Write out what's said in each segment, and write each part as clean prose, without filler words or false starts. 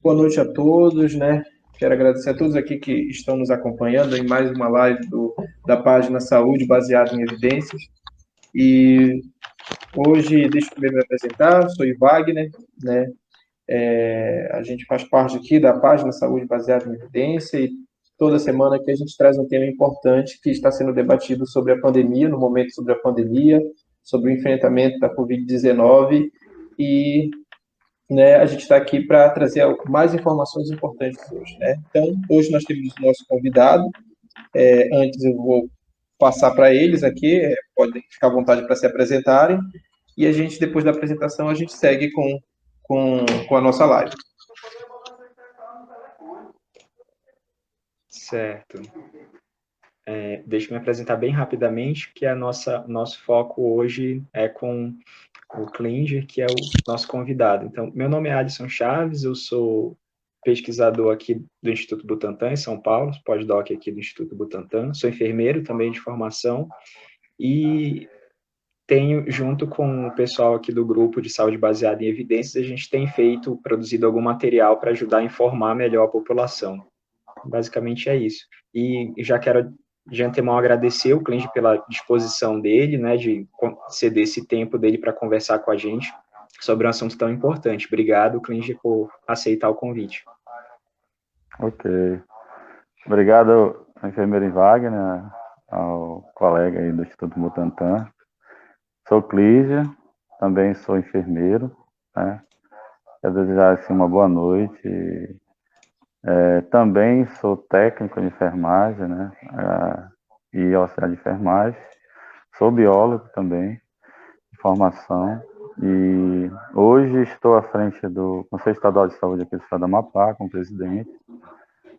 Boa noite a todos, né? Quero agradecer a todos aqui que estão nos acompanhando em mais uma live da página Saúde Baseada em Evidências. E hoje, deixa eu primeiro me apresentar, sou o Wagner, né? A gente faz parte aqui da página Saúde Baseada em Evidência e toda semana aqui a gente traz um tema importante que está sendo debatido sobre a pandemia, no momento sobre a pandemia, sobre o enfrentamento da Covid-19 e né, a gente está aqui para trazer mais informações importantes hoje, né? Então, hoje nós temos o nosso convidado. Antes eu vou passar para eles aqui, podem ficar à vontade para se apresentarem, e a gente, depois da apresentação, a gente segue com a nossa live. Certo. Deixa eu me apresentar bem rapidamente, que nosso foco hoje é com o Klinger, que é o nosso convidado. Então, meu nome é Alisson Chaves, eu sou pesquisador aqui do Instituto Butantan, em São Paulo, pós-doc aqui do Instituto Butantan, sou enfermeiro também de formação, e tenho, junto com o pessoal aqui do grupo de saúde baseada em evidências, a gente tem produzido algum material para ajudar a informar melhor a população. Basicamente é isso. E já quero de antemão agradecer o Clinge pela disposição dele, né, de ceder esse tempo dele para conversar com a gente sobre um assunto tão importante. Obrigado, Clinge, por aceitar o convite. Ok. Obrigado, enfermeiro Wagner, ao colega aí do Instituto Butantan. Sou Clígia, também sou enfermeiro, né? Quero desejar assim, uma boa noite. Também sou técnico de enfermagem, né? E auxiliar de enfermagem. Sou biólogo também, de formação. E hoje estou à frente do Conselho Estadual de Saúde aqui do Estado do Amapá, como presidente.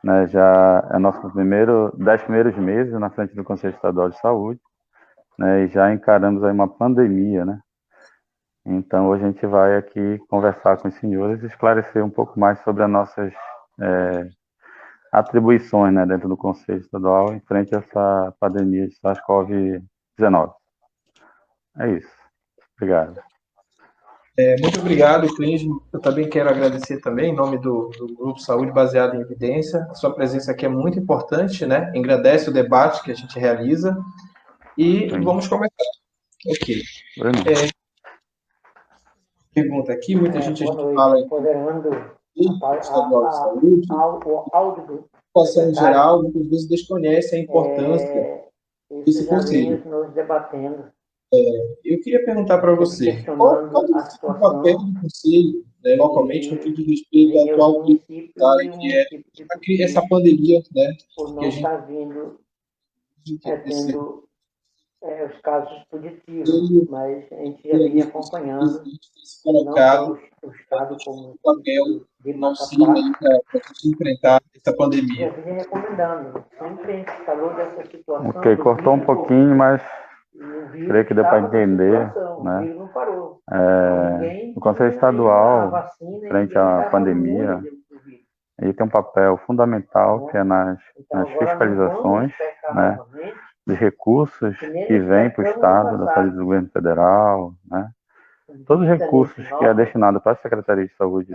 Né, já é nosso 10 primeiros meses na frente do Conselho Estadual de Saúde, né, e já encaramos aí uma pandemia, né? Então, hoje a gente vai aqui conversar com os senhores e esclarecer um pouco mais sobre as nossas atribuições, né, dentro do Conselho Estadual em frente a essa pandemia de SARS-CoV-19. É isso. Obrigado. Muito obrigado, Clinge. Eu também quero agradecer também, em nome do Grupo Saúde Baseada em Evidência. A sua presença aqui é muito importante, né? Engrandece o debate que a gente realiza. E vamos começar. Ok. Pergunta aqui, muita gente fala em estadual de saúde, a população em geral muitas vezes desconhece a importância desse conselho. Eu queria perguntar para você, qual deve ser o papel do conselho, né, localmente, no que diz respeito à atual crise sanitária, que é essa pandemia, né, que a gente os casos positivos, mas a gente já vinha acompanhando não só o Estado como papel no auxílio para a gente enfrentar essa pandemia. Já vinha recomendando, sempre a gente falou dessa situação. Ok, cortou um pouquinho, mas creio que deu para entender, né? O Conselho Estadual, frente à pandemia, ele tem um papel fundamental que é nas fiscalizações, né, dos recursos que vêm para o Estado, da saúde do governo federal, né? Todos os recursos que é destinado para a Secretaria de Saúde,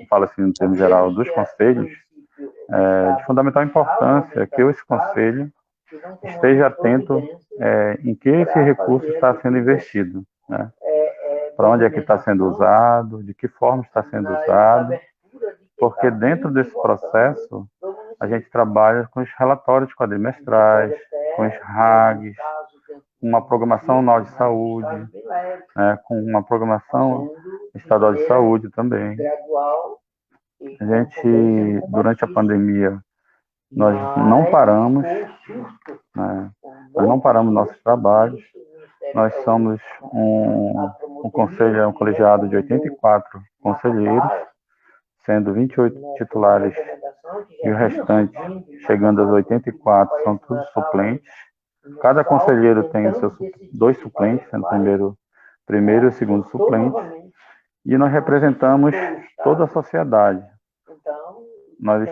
fala assim no termo geral, dos conselhos, de fundamental importância que esse conselho esteja atento em que esse recurso está sendo investido, né? Para onde é que está sendo usado, de que forma está sendo usado, porque dentro desse processo a gente trabalha com os relatórios quadrimestrais, com os RAGs, com uma programação anual de saúde, com uma programação estadual de saúde também. A gente, durante a pandemia, nós não paramos, né? Nós não paramos nossos trabalhos. Nós somos um conselho, um colegiado de 84 conselheiros, sendo 28 titulares e o restante, chegando aos 84, são todos suplentes. Cada conselheiro tem os seus dois suplentes, sendo primeiro e segundo suplente, e nós representamos toda a sociedade. Nós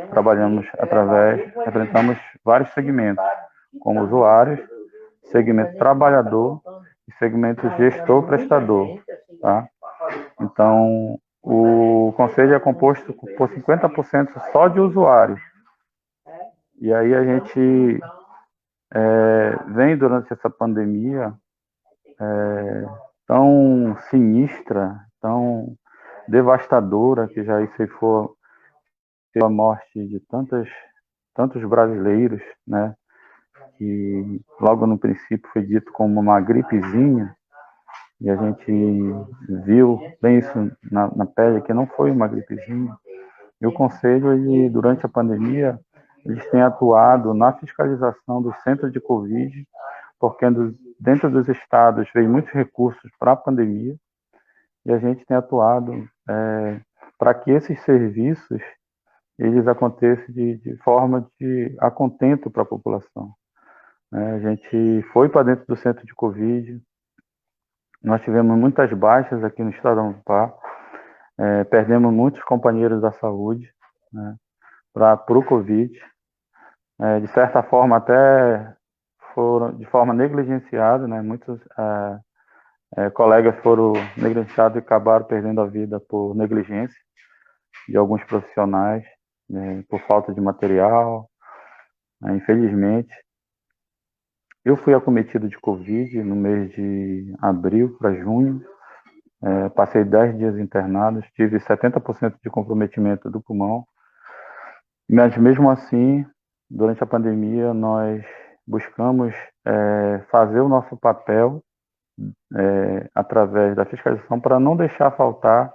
representamos vários segmentos, como usuários, segmento trabalhador e segmento gestor-prestador, tá? Então, o conselho é composto por 50% só de usuários. E aí a gente vem durante essa pandemia tão sinistra, tão devastadora, que já ceifou a morte de tantos brasileiros, né? Que logo no princípio foi dito como uma gripezinha, e a gente viu bem isso na pele, que não foi uma gripezinha. E o Conselho, ele, durante a pandemia, eles têm atuado na fiscalização dos centros de Covid, porque dentro dos estados veio muitos recursos para a pandemia, e a gente tem atuado para que esses serviços eles aconteçam de forma a contento para a população. A gente foi para dentro do centro de Covid, nós tivemos muitas baixas aqui no estado do Amapá, perdemos muitos companheiros da saúde, né, para o Covid. De certa forma, até foram de forma negligenciada, né, muitos colegas foram negligenciados e acabaram perdendo a vida por negligência de alguns profissionais, né, por falta de material, infelizmente. Eu fui acometido de Covid no mês de abril para junho, passei 10 dias internado, tive 70% de comprometimento do pulmão, mas mesmo assim, durante a pandemia, nós buscamos fazer o nosso papel através da fiscalização para não deixar faltar,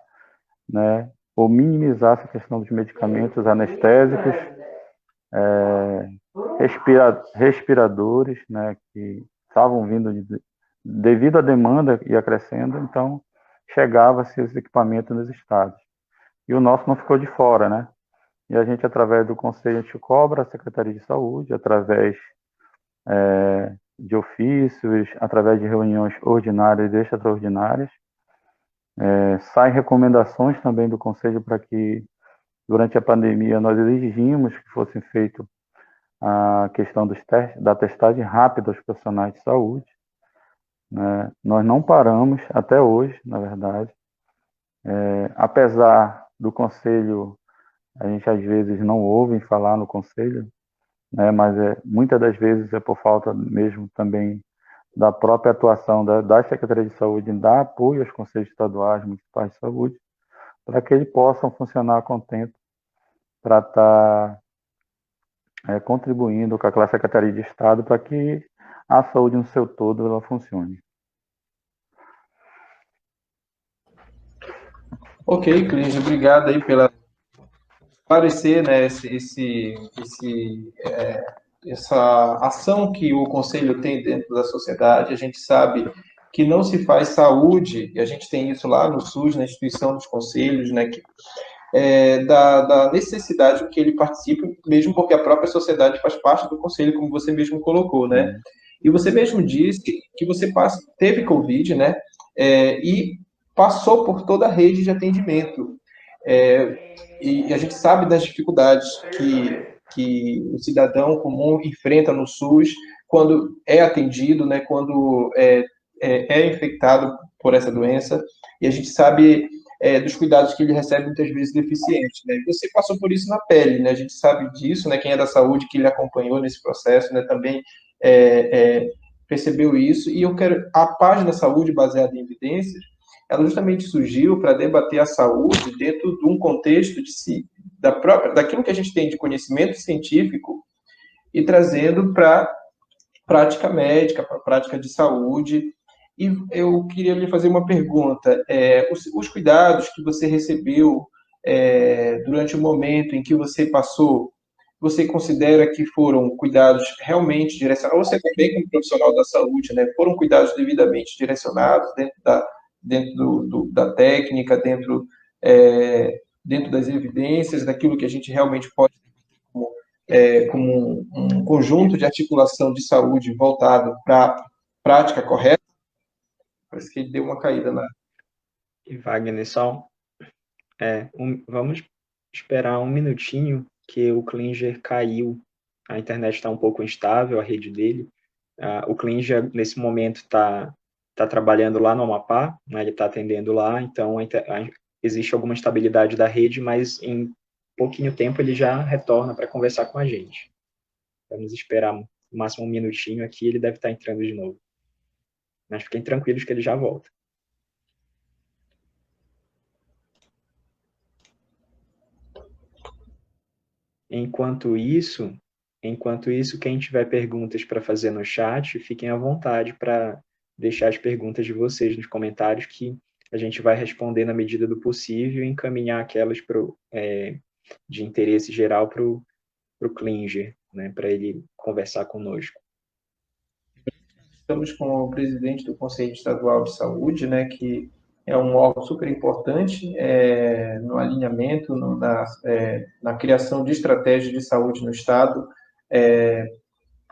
né, ou minimizar essa questão dos medicamentos anestésicos, respiradores, né, que estavam vindo devido à demanda ia crescendo, então chegava-se esse equipamento nos estados. E o nosso não ficou de fora, né? E a gente, através do Conselho, a gente cobra a Secretaria de Saúde, através de ofícios, através de reuniões ordinárias e extraordinárias. Saem recomendações também do Conselho para que, durante a pandemia, nós exigimos que fosse feito a questão da testagem rápida aos profissionais de saúde, né? Nós não paramos até hoje, na verdade. Apesar do Conselho, a gente às vezes não ouve falar no Conselho, né? Mas muitas das vezes é por falta mesmo também da própria atuação da Secretaria de Saúde em dar apoio aos Conselhos Estaduais, Municipais de Saúde, para que eles possam funcionar a contento, para estar contribuindo com aquela Secretaria de Estado para que a saúde no seu todo ela funcione. Ok, Clínio, obrigado aí pela esclarecer, né, essa ação que o Conselho tem dentro da sociedade. A gente sabe que não se faz saúde, e a gente tem isso lá no SUS, na instituição dos conselhos, né, que da necessidade que ele participe, mesmo porque a própria sociedade faz parte do conselho, como você mesmo colocou, né? E você mesmo disse que você teve Covid, né? E passou por toda a rede de atendimento. E a gente sabe das dificuldades que o cidadão comum enfrenta no SUS quando é atendido, né? Quando é infectado por essa doença. E a gente sabe dos cuidados que ele recebe muitas vezes deficientes, né? Você passou por isso na pele, né? A gente sabe disso, né? Quem é da saúde que ele acompanhou nesse processo, né? Também percebeu isso. E a página Saúde Baseada em Evidências, ela justamente surgiu para debater a saúde dentro de um contexto daquilo que a gente tem de conhecimento científico e trazendo para prática médica, para prática de saúde. E eu queria lhe fazer uma pergunta. Os cuidados que você recebeu durante o momento em que você passou, você considera que foram cuidados realmente direcionados? Você também, como profissional da saúde, né, foram cuidados devidamente direcionados dentro da técnica, dentro das evidências, daquilo que a gente realmente pode como um conjunto de articulação de saúde voltado para a prática correta? Parece que ele deu uma caída lá. E Wagner, vamos esperar um minutinho, que o Klinger caiu. A internet está um pouco instável, a rede dele. O Klinger, nesse momento, está trabalhando lá no Amapá, né, ele está atendendo lá, então existe alguma estabilidade da rede, mas em pouquinho tempo ele já retorna para conversar com a gente. Vamos esperar no máximo um minutinho aqui, ele deve estar entrando de novo. Mas fiquem tranquilos que ele já volta. Enquanto isso, quem tiver perguntas para fazer no chat, fiquem à vontade para deixar as perguntas de vocês nos comentários, que a gente vai responder na medida do possível e encaminhar aquelas de interesse geral para o Klinger, né, para ele conversar conosco. Estamos com o presidente do Conselho Estadual de Saúde, né, que é um órgão super importante no alinhamento, na criação de estratégias de saúde no Estado,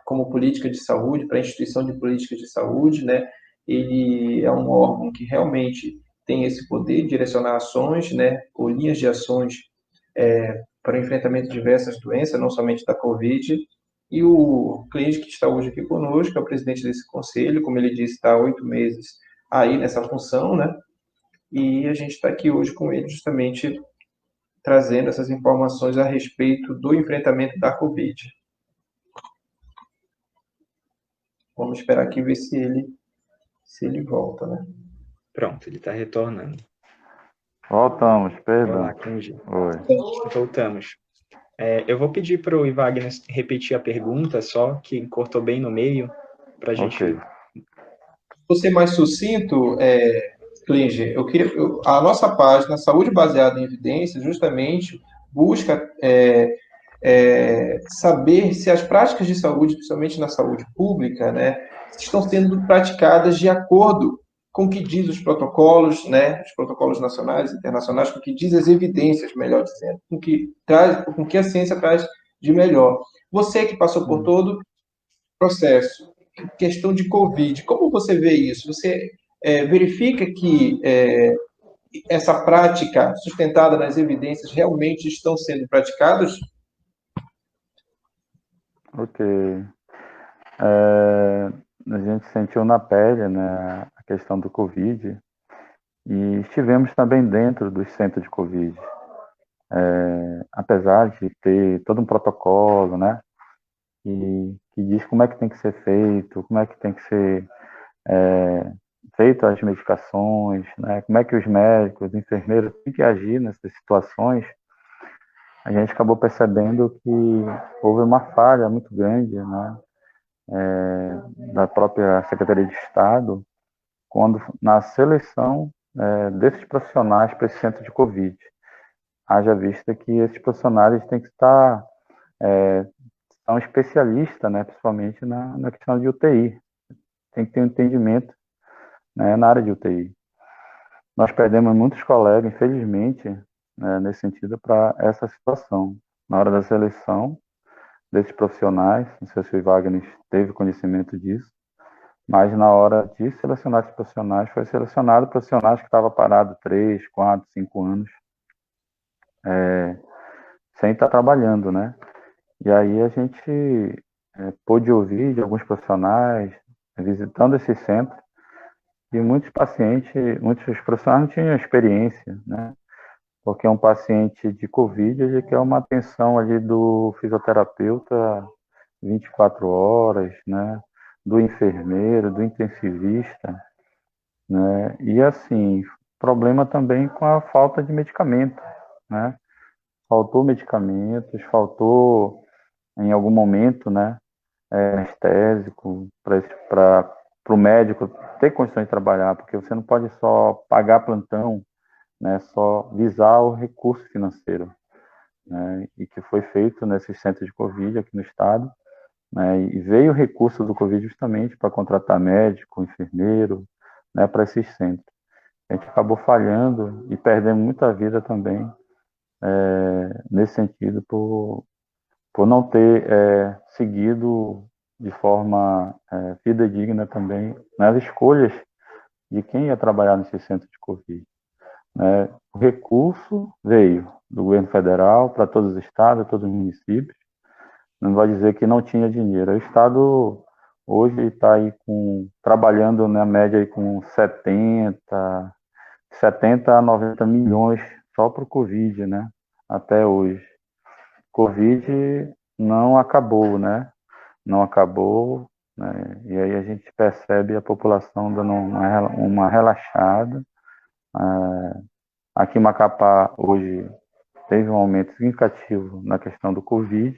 como política de saúde, para a instituição de políticas de saúde, né? Ele é um órgão que realmente tem esse poder de direcionar ações, né, ou linhas de ações para o enfrentamento de diversas doenças, não somente da Covid. E o cliente que está hoje aqui conosco é o presidente desse conselho, como ele disse, está há 8 meses aí nessa função, né? E a gente está aqui hoje com ele justamente trazendo essas informações a respeito do enfrentamento da Covid. Vamos esperar aqui ver se ele volta, né? Pronto, ele está retornando. Voltamos, perdão. Olá, Klinger. Oi. Voltamos. Eu vou pedir para o Ivagner repetir a pergunta, só que cortou bem no meio, para a gente... Ok. Vou ser mais sucinto, Klinger. A nossa página, Saúde Baseada em Evidências, justamente busca saber se as práticas de saúde, principalmente na saúde pública, né, estão sendo praticadas de acordo com o que diz os protocolos, né, os protocolos nacionais e internacionais, com o que diz as evidências, melhor dizendo, com o que a ciência traz de melhor. Você que passou por todo o processo, questão de Covid, como você vê isso? Você verifica que essa prática sustentada nas evidências realmente estão sendo praticadas? Ok. A gente sentiu na pele, né, a questão do Covid e estivemos também dentro dos centros de Covid. Apesar de ter todo um protocolo, né, que diz como é que tem que ser feito, como é que tem que ser feito as medicações, né, como é que os médicos, os enfermeiros têm que agir nessas situações, a gente acabou percebendo que houve uma falha muito grande, né, da própria Secretaria de Estado, quando na seleção desses profissionais para esse centro de Covid. Haja vista que esses profissionais têm que estar, são especialistas, né, principalmente na questão de UTI. Tem que ter um entendimento, né, na área de UTI. Nós perdemos muitos colegas, infelizmente, né, nesse sentido, para essa situação. Na hora da seleção desses profissionais, não sei se o Wagner teve conhecimento disso, mas na hora de selecionar esses profissionais, foi selecionado profissionais que estavam parados 3, 4, 5 anos, sem estar trabalhando, né? E aí a gente pôde ouvir de alguns profissionais, visitando esse centro, e muitos pacientes, muitos profissionais não tinham experiência, né? Porque um paciente de Covid, ele quer uma atenção ali do fisioterapeuta 24 horas, né? Do enfermeiro, do intensivista, né? E assim, problema também com a falta de medicamento, né? Faltou medicamentos, faltou em algum momento, né? Anestésico para o médico ter condições de trabalhar, porque você não pode só pagar plantão, né? Só visar o recurso financeiro, né? E que foi feito nesses centros de Covid aqui no estado, né? E veio o recurso do Covid justamente para contratar médico, enfermeiro, né? Para esses centros. A gente acabou falhando e perdendo muita vida também nesse sentido por não ter seguido de forma fidedigna também nas escolhas de quem ia trabalhar nesse centro de Covid. Né? O recurso veio do governo federal para todos os estados, todos os municípios. Não vai dizer que não tinha dinheiro. O estado hoje está aí trabalhando na média aí com 70, 70 a 90 milhões só para o Covid, né? Até hoje. Covid não acabou, né? Não acabou, né? E aí a gente percebe a população dando uma relaxada. Aqui em Macapá, hoje, teve um aumento significativo na questão do Covid.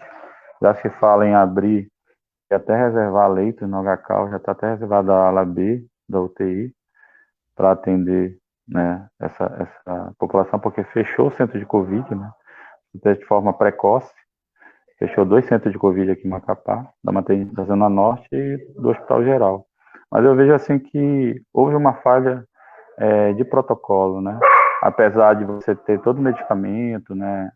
Já se fala em abrir e até reservar leitos no HCAL, já está até reservada a ala B da UTI para atender, né, essa população, porque fechou o centro de Covid, né, de forma precoce. Fechou 2 centros de Covid aqui em Macapá, da Zona Norte e do Hospital Geral. Mas eu vejo assim que houve uma falha de protocolo, né? Apesar de você ter todo o medicamento, né?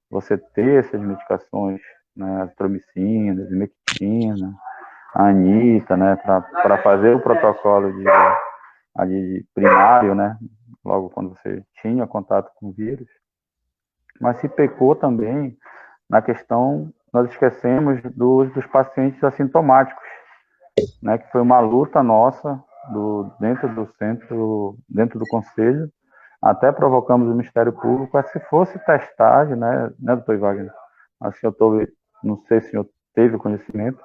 Você ter essas medicações, né? Azitromicina, ivermectina, a anita, né? Para fazer o protocolo de primário, né? Logo quando você tinha contato com o vírus. Mas se pecou também na questão, nós esquecemos dos pacientes assintomáticos, né, que foi uma luta nossa dentro do centro, dentro do conselho, até provocamos o Ministério Público, se fosse testagem, né, doutor Wagner? Assim, não sei se o senhor teve conhecimento,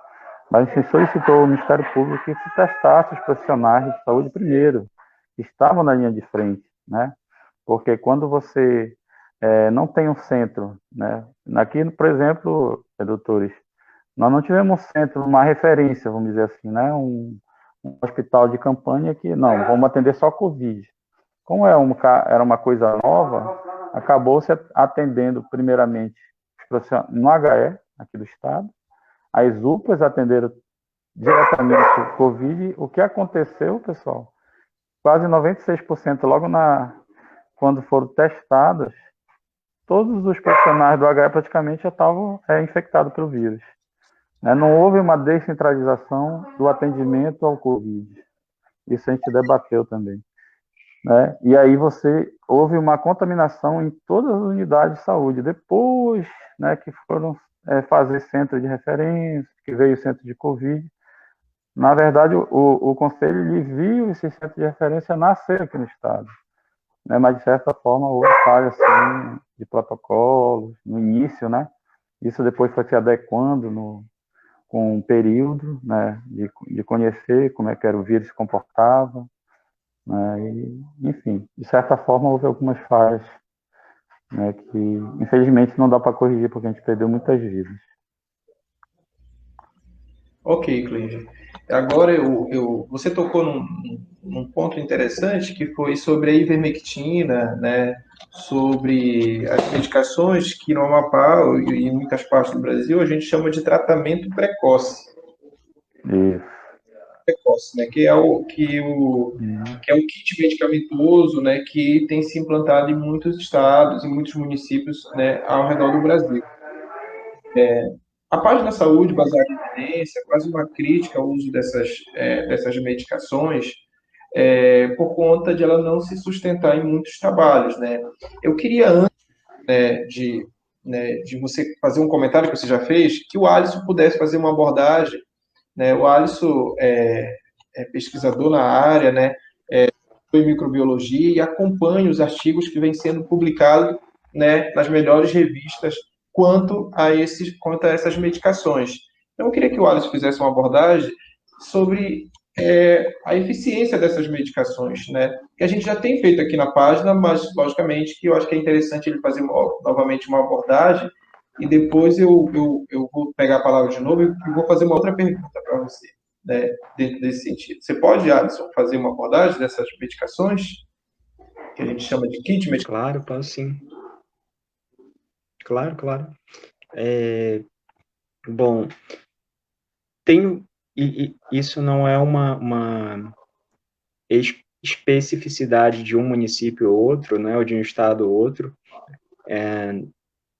mas a gente solicitou ao Ministério Público que se testasse os profissionais de saúde primeiro, que estavam na linha de frente, né, porque quando você não tem um centro, né? Aqui, por exemplo, doutores, nós não tivemos um centro, uma referência, vamos dizer assim, né? Um hospital de campanha que, não, vamos atender só Covid. Como era uma coisa nova, acabou se atendendo primeiramente no HE, aqui do estado, as UPAs atenderam diretamente o Covid. O que aconteceu, pessoal? Quase 96% logo quando foram testadas, todos os profissionais do HE praticamente já estavam infectados pelo vírus. Né? Não houve uma descentralização do atendimento ao Covid. Isso a gente debateu também. Né? E aí houve uma contaminação em todas as unidades de saúde. Depois, né, que foram fazer centro de referência, que veio o centro de Covid. Na verdade, o Conselho ele viu esse centro de referência nascer aqui no estado. Né, mas de certa forma houve falha assim, de protocolos no início, né? Isso depois foi se adequando com um período, né, de conhecer como é que era o vírus se comportava, né? E, enfim, de certa forma houve algumas falhas, né, que infelizmente não dá para corrigir porque a gente perdeu muitas vidas. Ok, Cleide. Agora você tocou num ponto interessante que foi sobre a ivermectina, né? Sobre as medicações que no Amapá e em muitas partes do Brasil a gente chama de tratamento precoce. Isso. Precoce, né? Que é o kit medicamentoso, né? Que tem se implantado em muitos estados, em muitos municípios, né? Ao redor do Brasil. A página Saúde, baseada em evidência, é quase uma crítica ao uso dessas medicações, por conta de ela não se sustentar em muitos trabalhos, né? Eu queria, antes, de você fazer um comentário que você já fez, que o Alisson pudesse fazer uma abordagem, né? O Alisson é pesquisador na área, né? Em microbiologia e acompanha os artigos que vêm sendo publicados, né, nas melhores revistas quanto a essas medicações. Então, eu queria que o Alisson fizesse uma abordagem sobre a eficiência dessas medicações, né? Que a gente já tem feito aqui na página, mas logicamente que eu acho que é interessante ele fazer novamente uma abordagem e depois eu vou pegar a palavra de novo e vou fazer uma outra pergunta para você, né, dentro desse sentido. Você pode, Alisson, fazer uma abordagem dessas medicações, que a gente chama de kit medicamentoso? Claro, posso sim. Claro, claro. Bom, isso não é uma especificidade de um município ou outro, né, ou de um estado ou outro.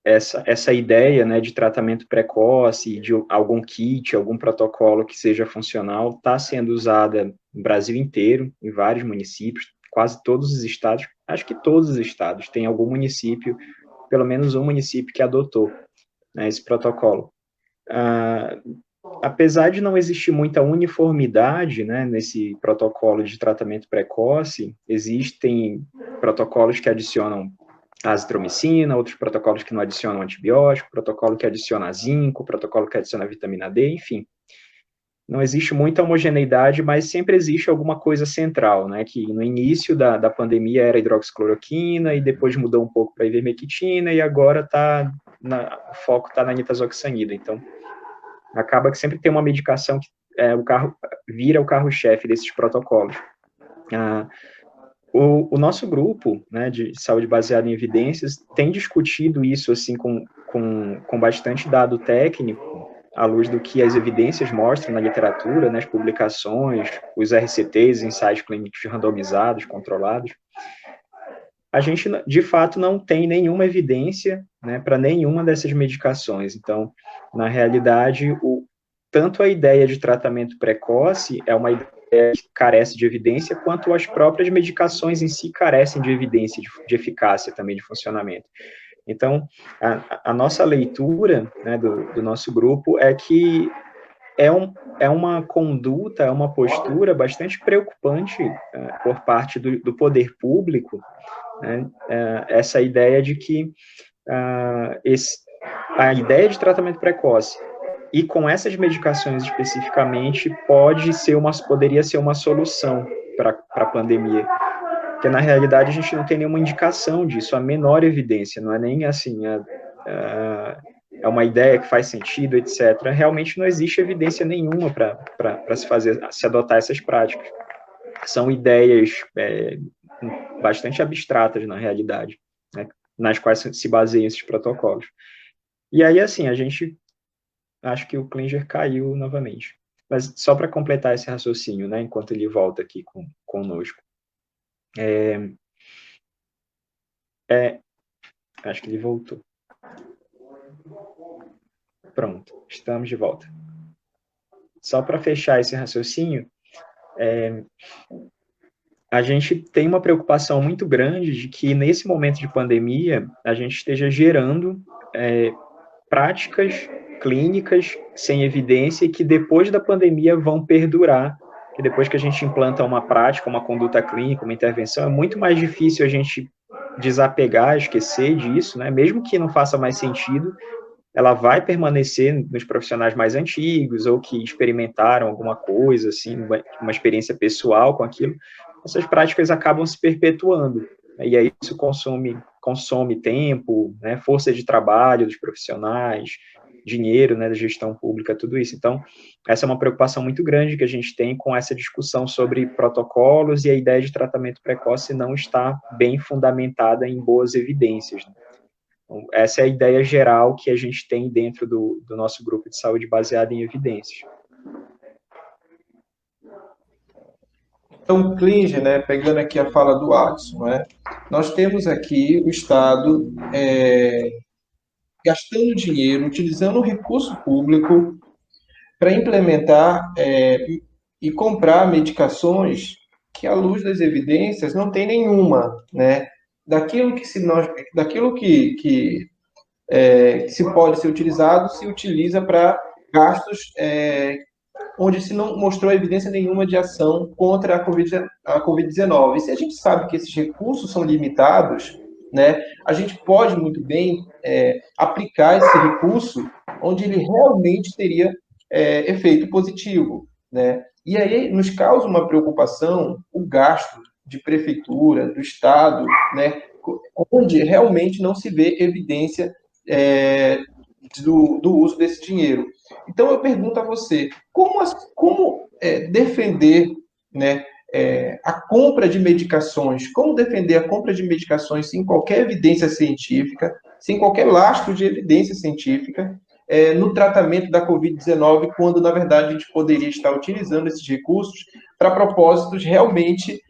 Essa ideia, né, de tratamento precoce, de algum kit, algum protocolo que seja funcional, está sendo usada no Brasil inteiro, em vários municípios, quase todos os estados, acho que todos os estados, tem algum município, pelo menos um município que adotou, né, esse protocolo. apesar de não existir muita uniformidade, né, nesse protocolo de tratamento precoce, existem protocolos que adicionam azitromicina, outros protocolos que não adicionam antibiótico, protocolo que adiciona zinco, protocolo que adiciona vitamina D, enfim. Não existe muita homogeneidade, mas sempre existe alguma coisa central, né, que no início da pandemia era hidroxicloroquina, e depois mudou um pouco para ivermectina, e agora o foco está na nitazoxanida. Então, acaba que sempre tem uma medicação que vira o carro-chefe desses protocolos. O nosso grupo, né, de saúde baseada em evidências tem discutido isso assim com bastante dado técnico, à luz do que as evidências mostram na literatura, nas publicações, os RCTs, ensaios clínicos randomizados, controlados. A gente, de fato, não tem nenhuma evidência, né, para nenhuma dessas medicações. Então, na realidade, tanto a ideia de tratamento precoce é uma ideia que carece de evidência, quanto as próprias medicações em si carecem de evidência, de eficácia também, de funcionamento. Então, a nossa leitura, né, do nosso grupo é que é uma conduta, é uma postura bastante preocupante por parte do poder público, né, essa ideia de que a ideia de tratamento precoce e com essas medicações especificamente poderia ser uma solução para a pandemia, porque na realidade a gente não tem nenhuma indicação disso, a menor evidência, não é nem assim, é uma ideia que faz sentido, etc. Realmente não existe evidência nenhuma para se adotar essas práticas. São ideias bastante abstratas na realidade, né, nas quais se baseiam esses protocolos. E aí, assim, acho que o Klinger caiu novamente. Mas só para completar esse raciocínio, né, enquanto ele volta aqui conosco. Acho que ele voltou. Pronto, estamos de volta. Só para fechar esse raciocínio, a gente tem uma preocupação muito grande de que, nesse momento de pandemia, a gente esteja gerando práticas clínicas sem evidência e que depois da pandemia vão perdurar, que depois que a gente implanta uma prática, uma conduta clínica, uma intervenção, é muito mais difícil a gente desapegar, esquecer disso, né? Mesmo que não faça mais sentido, ela vai permanecer nos profissionais mais antigos ou que experimentaram alguma coisa, assim, uma experiência pessoal com aquilo. Essas práticas acabam se perpetuando, né? E aí isso consome tempo, né, força de trabalho dos profissionais, dinheiro, né, da gestão pública, tudo isso. Então, essa é uma preocupação muito grande que a gente tem com essa discussão sobre protocolos, e a ideia de tratamento precoce não está bem fundamentada em boas evidências, né? Então, essa é a ideia geral que a gente tem dentro do nosso grupo de saúde baseado em evidências. Então, Klinger, né, pegando aqui a fala do Adson, né, nós temos aqui o Estado gastando dinheiro, utilizando o recurso público para implementar e comprar medicações que, à luz das evidências, não tem nenhuma, né? Daquilo que se pode ser utilizado, se utiliza para gastos onde se não mostrou evidência nenhuma de ação contra a Covid-19. E se a gente sabe que esses recursos são limitados, né, a gente pode muito bem aplicar esse recurso onde ele realmente teria efeito positivo, né? E aí nos causa uma preocupação o gasto de prefeitura, do Estado, né, onde realmente não se vê evidência do uso desse dinheiro. Então eu pergunto a você, como defender, né, a compra de medicações, como defender a compra de medicações sem qualquer evidência científica, sem qualquer lastro de evidência científica, no tratamento da Covid-19, quando, na verdade, a gente poderia estar utilizando esses recursos para propósitos realmente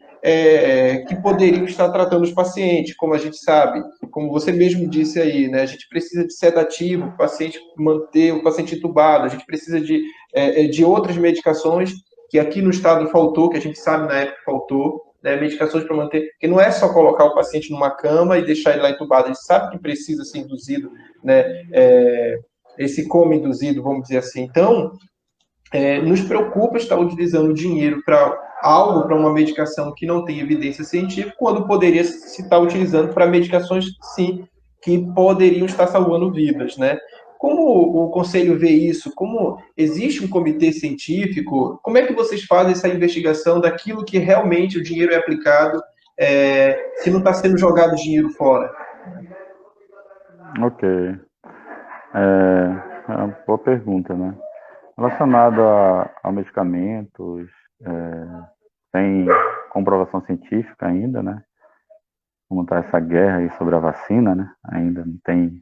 que poderiam estar tratando os pacientes, como a gente sabe, como você mesmo disse aí, né? A gente precisa de sedativo, o paciente manter o paciente entubado, a gente precisa de outras medicações que aqui no estado faltou, que a gente sabe na época faltou, né? Medicações para manter, que não é só colocar o paciente numa cama e deixar ele lá entubado, a gente sabe que precisa ser induzido, né? Esse coma induzido, vamos dizer assim. Então, nos preocupa estar utilizando dinheiro para algo, para uma medicação que não tem evidência científica, quando poderia se estar utilizando para medicações, sim, que poderiam estar salvando vidas, né? Como o Conselho vê isso? Como existe um comitê científico? Como é que vocês fazem essa investigação daquilo que realmente o dinheiro é aplicado, se não está sendo jogado dinheiro fora? Ok. É uma boa pergunta, né? Relacionado a medicamentos, tem comprovação científica ainda, né? Como está essa guerra aí sobre a vacina, né? Ainda não tem,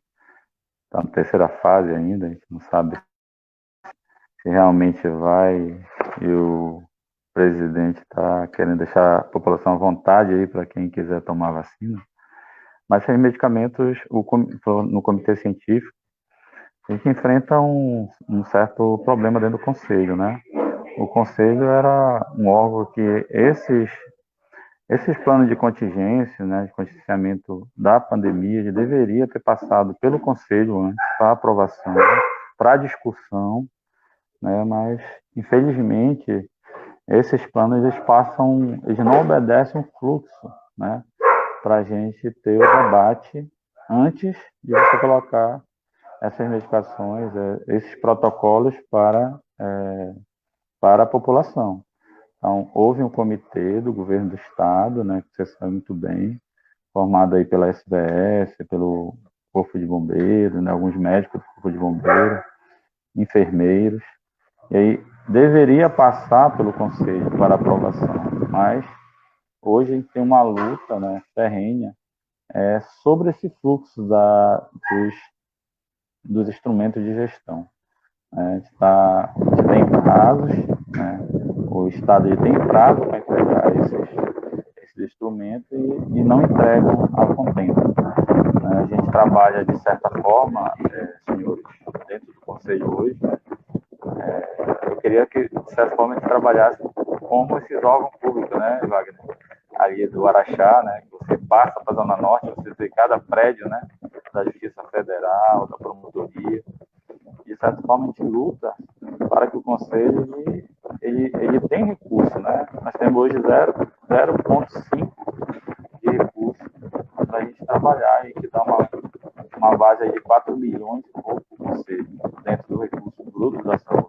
está na terceira fase ainda, a gente não sabe se realmente vai, e o presidente está querendo deixar a população à vontade aí para quem quiser tomar a vacina. Mas esses medicamentos, no comitê científico, a gente enfrenta um certo problema dentro do conselho, né? O conselho era um órgão que esses planos de contingência, né, de contingenciamento da pandemia, ele deveria ter passado pelo conselho antes, para aprovação, para discussão, né? Mas infelizmente esses planos eles não obedecem um fluxo, né? Para a gente ter o debate antes de você colocar essas medicações, esses protocolos para a população. Então, houve um comitê do governo do estado, né, que você sabe muito bem, formado aí pela SBS, pelo Corpo de Bombeiros, né, alguns médicos do Corpo de Bombeiros, enfermeiros, e aí deveria passar pelo conselho para aprovação, mas hoje a gente tem uma luta, né, ferrenha, sobre esse fluxo dos instrumentos de gestão. A gente tem prazos, né? O Estado ele tem prazo para entregar esses instrumentos e não entregam a contento. A gente trabalha, de certa forma, senhores, dentro do Conselho hoje, eu queria que, de certa forma, a gente trabalhasse como esses órgãos públicos, né, Wagner? Ali do Araxá, né, que você passa para a Zona Norte, você vê cada prédio, né, da Justiça Federal, da Promotoria. De certa forma, a gente luta para que o Conselho ele tem recurso, né? Nós temos hoje 0,5 de recurso para a gente trabalhar e que dá uma base aí de 4 milhões e pouco para o Conselho, dentro do recurso bruto da saúde.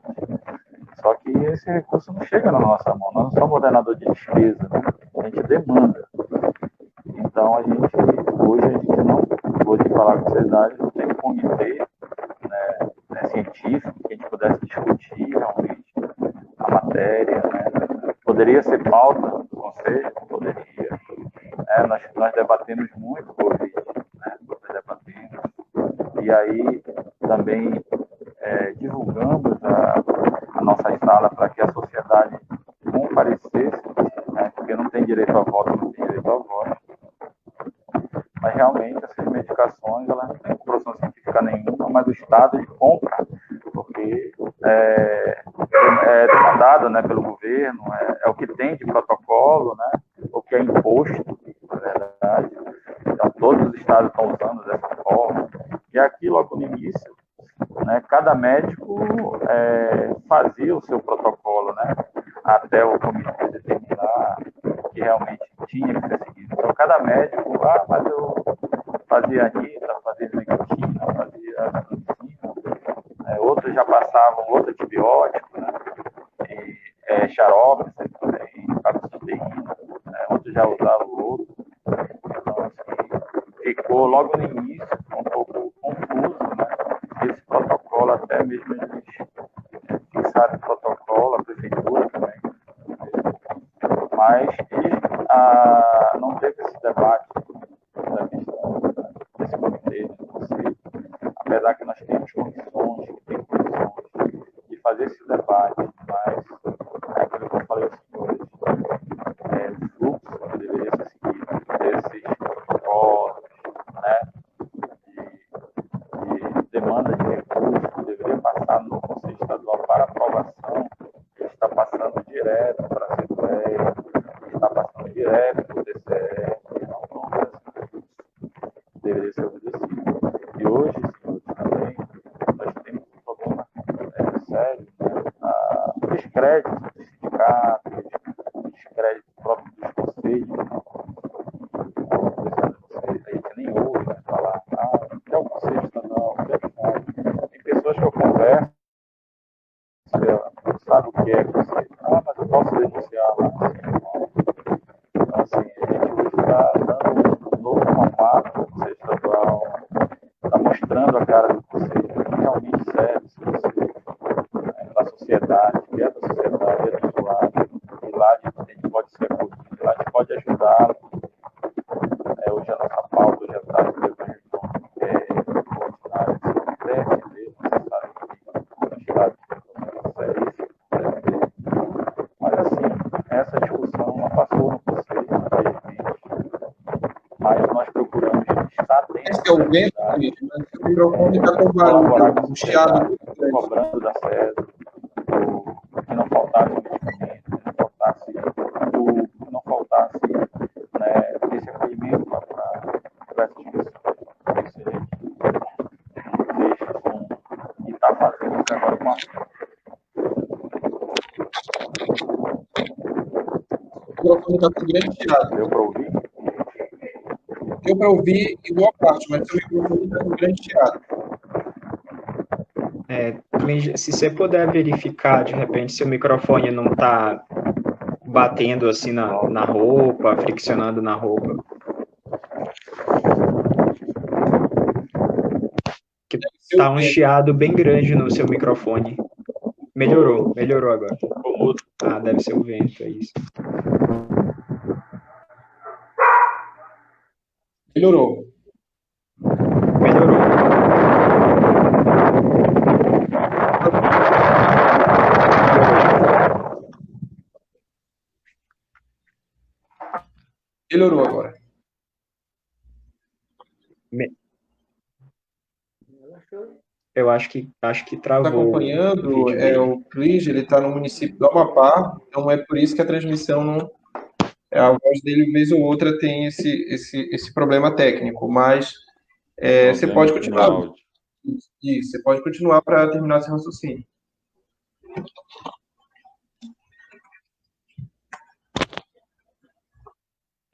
Só que esse recurso não chega na nossa mão, nós não somos ordenador de despesa, né? A gente demanda. Então, hoje a gente não, vou te falar com verdade, não tem comitê, né, científico que a gente pudesse discutir realmente a matéria, né? Poderia ser pauta do Conselho? Poderia. Nós debatemos muito Covid, né? Nós debatemos. E aí também divulgamos a nossa sala para que a sociedade comparecesse, né? Porque não tem direito a voto, não tem direito a voto. Mas realmente essas medicações elas não têm comprovação científica nenhuma, mas o Estado ele compra, porque é demandado, né, pelo governo, é o que tem de protocolo, né, o que é imposto, na verdade. Então todos os estados estão usando dessa forma. E aqui, logo no início, né, cada médico fazia o seu protocolo, né, até o comitê determinar que realmente tinha que ser seguido. Então, cada médico, mas eu fazia Anitta, fazia Ivermectina, fazia medicina, outros já passavam outro antibiótico, né, xarope, também, capsaicina, outros já usavam outro. Então, assim, ficou logo no início um pouco confuso, né, esse protocolo, até mesmo eles fixaram o protocolo, a prefeitura também, mas não teve esse debate da questão desse comitê, desse conselho, apesar que nós temos condições de fazer esse debate, mas é aquilo que eu falei aos senhores, o fluxo que deveria ser seguido desses protocolos, né, de demanda de recursos que deveria passar no Conselho Estadual para aprovação, está passando direto para a Assembleia, está passando direto para o TCE, não acontece. Deveria ser obedecido. E hoje, senhores, também, nós temos um problema sério, né, descrédito dos sindicatos, descrédito próprio dos conselhos. A gente nem ouve, né, falar, que é o conselho estadual, que é o estado. Tem pessoas que eu converso, não sabe o que é conselho. Mas eu posso denunciar lá. Então, assim, a gente está dando um novo formato do conselho estadual, está mostrando a cara do conselho, que realmente serve esse conselho para a sociedade, que é da sociedade, é do lado, e lá a gente pode ser acolhido, lá a gente pode ajudar. Hoje a nossa pauta, hoje a tarde, ordinária, se quiser entender, você sabe que a cidade é isso, mas assim, essa discussão não passou no conselho, mas nós procuramos estar dentro. Esse é o vento, mas o microfone está com barulho, um chiado muito grande. Cobrando da sede, que não faltasse medicamento, que não faltasse né, esse acolhimento para essas pessoas. Isso a gente deixa e está fazendo isso agora com a O microfone está com grande chiado. Deu para ouvir? Deu para ouvir em boa parte, mas o microfone está com grande chiado. Se você puder verificar, de repente, se o microfone não está batendo assim na roupa, friccionando na roupa. Que tá um chiado bem grande no seu microfone. Melhorou agora. Deve ser o vento, é isso. Melhorou. Melhorou agora. Eu acho que travou. Está acompanhando, o Clige, ele está no município do Amapá, então é por isso que a transmissão não... A voz dele, vez ou outra, tem esse problema técnico, mas você pode continuar. Isso, você pode continuar para terminar esse raciocínio.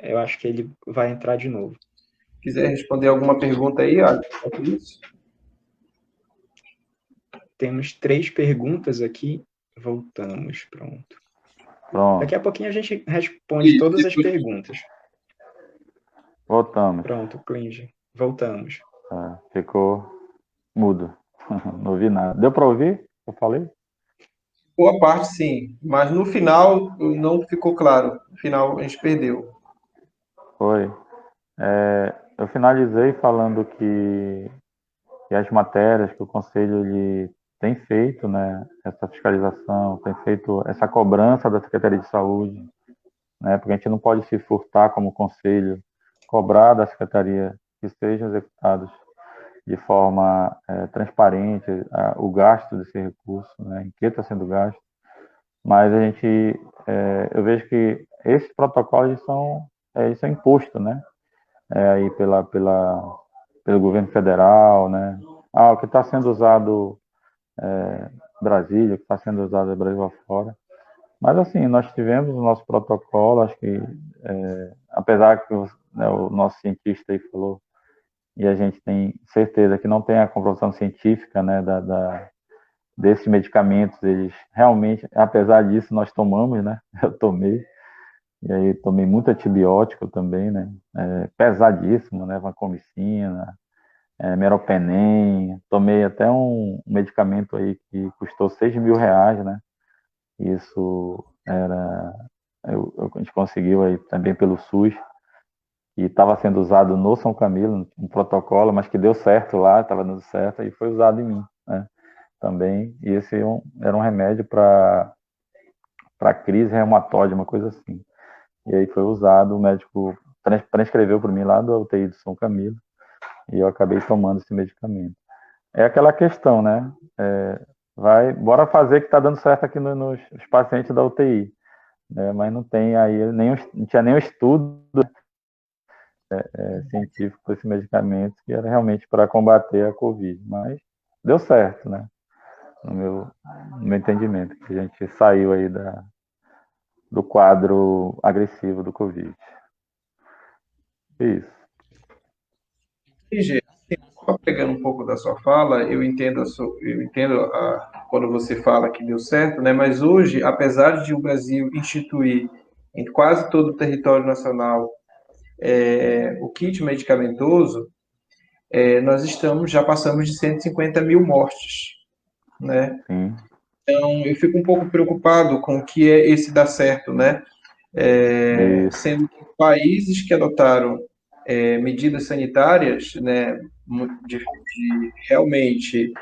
Eu acho que ele vai entrar de novo. Quiser responder alguma pergunta aí, isso? Temos 3 perguntas aqui. Voltamos, pronto. Daqui a pouquinho a gente responde todas as perguntas. Voltamos. Pronto, Clinge. Voltamos. Ficou mudo. Não ouvi nada. Deu para ouvir? Eu falei? Boa parte, sim. Mas no final não ficou claro. No final a gente perdeu. Foi. Eu finalizei falando que as matérias que o Conselho ele tem feito, né, essa fiscalização, tem feito essa cobrança da Secretaria de Saúde, né, porque a gente não pode se furtar como Conselho, cobrar da Secretaria que sejam executados de forma transparente o gasto desse recurso, né, em que está sendo gasto, mas a gente, eu vejo que esses protocolos isso é imposto, né, aí pelo governo federal, né, o que está sendo usado Brasília, que está sendo usado Brasil afora. Mas, assim, nós tivemos o nosso protocolo, acho que, apesar que o nosso cientista aí falou, e a gente tem certeza que não tem a comprovação científica, né, desses medicamentos, eles realmente, apesar disso, nós tomamos, né, eu tomei, e aí tomei muito antibiótico também, né, pesadíssimo, né, vancomicina, meropenem, tomei até um medicamento aí que custou R$6.000, né? Isso a gente conseguiu aí também pelo SUS, e estava sendo usado no São Camilo, um protocolo, mas que deu certo lá, estava dando certo, e foi usado em mim, né? Também, e esse era um remédio para crise reumatoide, uma coisa assim. E aí foi usado, o médico prescreveu para mim lá do UTI do São Camilo, e eu acabei tomando esse medicamento. É aquela questão, né? Bora fazer que está dando certo aqui nos pacientes da UTI, né? Mas não tem aí, não tinha nenhum estudo científico para esse medicamento, que era realmente para combater a Covid, mas deu certo, né? no meu entendimento, que a gente saiu aí do quadro agressivo do Covid. Isso. Entendi. Só pegando um pouco da sua fala, eu entendo, quando você fala que deu certo, né? Mas hoje, apesar de o Brasil instituir em quase todo o território nacional o kit medicamentoso, nós já passamos de 150 mil mortes, né? Sim. Então, eu fico um pouco preocupado com o que é esse dar certo, né? Sendo que países que adotaram medidas sanitárias, né, de realmente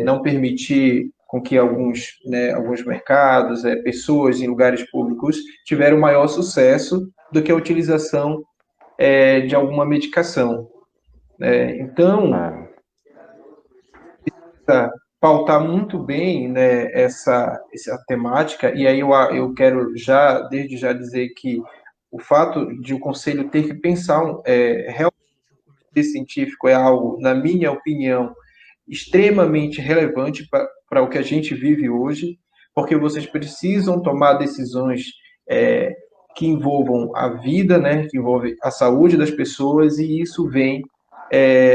não permitir com que alguns mercados, pessoas em lugares públicos tiveram maior sucesso do que a utilização de alguma medicação. Então, pautar muito bem, né, essa temática, e aí eu quero desde já dizer que o fato de o Conselho ter que pensar realmente o científico é algo, na minha opinião, extremamente relevante para o que a gente vive hoje, porque vocês precisam tomar decisões que envolvam a vida, né, que envolvem a saúde das pessoas, e isso vem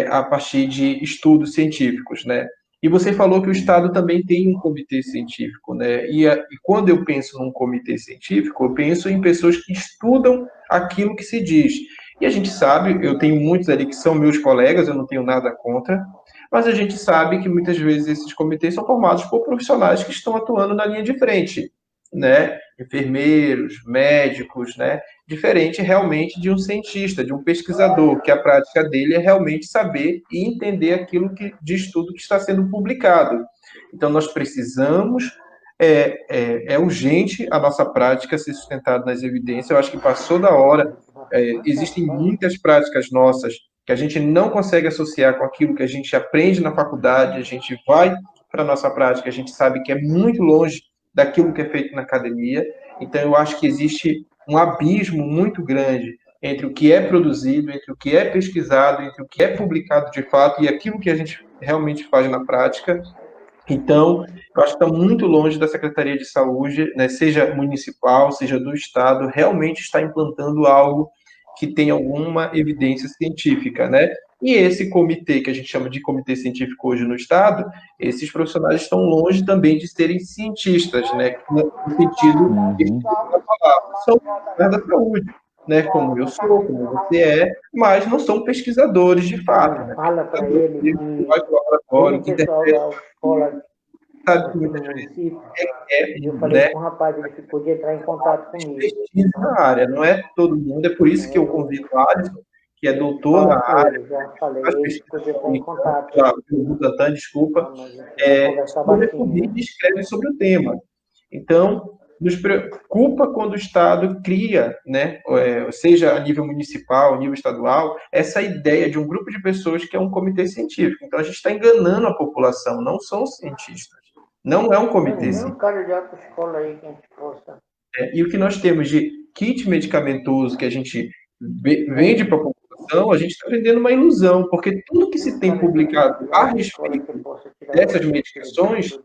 a partir de estudos científicos, né? E você falou que o Estado também tem um comitê científico, né? E quando eu penso num comitê científico, eu penso em pessoas que estudam aquilo que se diz. E a gente sabe, eu tenho muitos ali que são meus colegas, eu não tenho nada contra, mas a gente sabe que muitas vezes esses comitês são formados por profissionais que estão atuando na linha de frente, né? Enfermeiros, médicos, né? Diferente realmente de um cientista, de um pesquisador, que a prática dele é realmente saber e entender aquilo de estudo que está sendo publicado. Então, nós precisamos, é urgente a nossa prática ser sustentada nas evidências. Eu acho que passou da hora. Existem muitas práticas nossas que a gente não consegue associar com aquilo que a gente aprende na faculdade, a gente vai para a nossa prática, a gente sabe que é muito longe daquilo que é feito na academia. Então, eu acho que existe um abismo muito grande entre o que é produzido, entre o que é pesquisado, entre o que é publicado de fato e aquilo que a gente realmente faz na prática. Então, eu acho que está muito longe da Secretaria de Saúde, né, seja municipal, seja do Estado, realmente está implantando algo que tem alguma evidência científica, né? E esse comitê, que a gente chama de comitê científico hoje no Estado, esses profissionais estão longe também de serem cientistas, né? No sentido da palavra, são da saúde, né? Como eu sou, como você é, mas não são pesquisadores de fato, né? Fala para ele que laboratório, que pessoal da escola sabe que aqui no muitas vezes município, é, eu falei né, com o rapaz, ele podia entrar em contato comigo. expertise na área, não é todo mundo, é por isso que eu convido o Alisson, que é doutor Falar na com área, ele, já falei, faz ele pesquisa podia entrar em contato. pelo Butantan, desculpa, Mas a gente vai conversar sobre a baixinho, Covid né? e escreve sobre o tema. Então, nos preocupa quando o Estado cria, né, seja a nível municipal, a nível estadual, essa ideia de um grupo de pessoas que é um comitê científico. Então, a gente está enganando a população, não são cientistas. Não é um comitê científico. Um cara de autoescola aí que a gente possa. E o que nós temos de kit medicamentoso que a gente vende para a população, a gente está vendendo uma ilusão, porque tudo que se tem publicado a respeito dessas medicações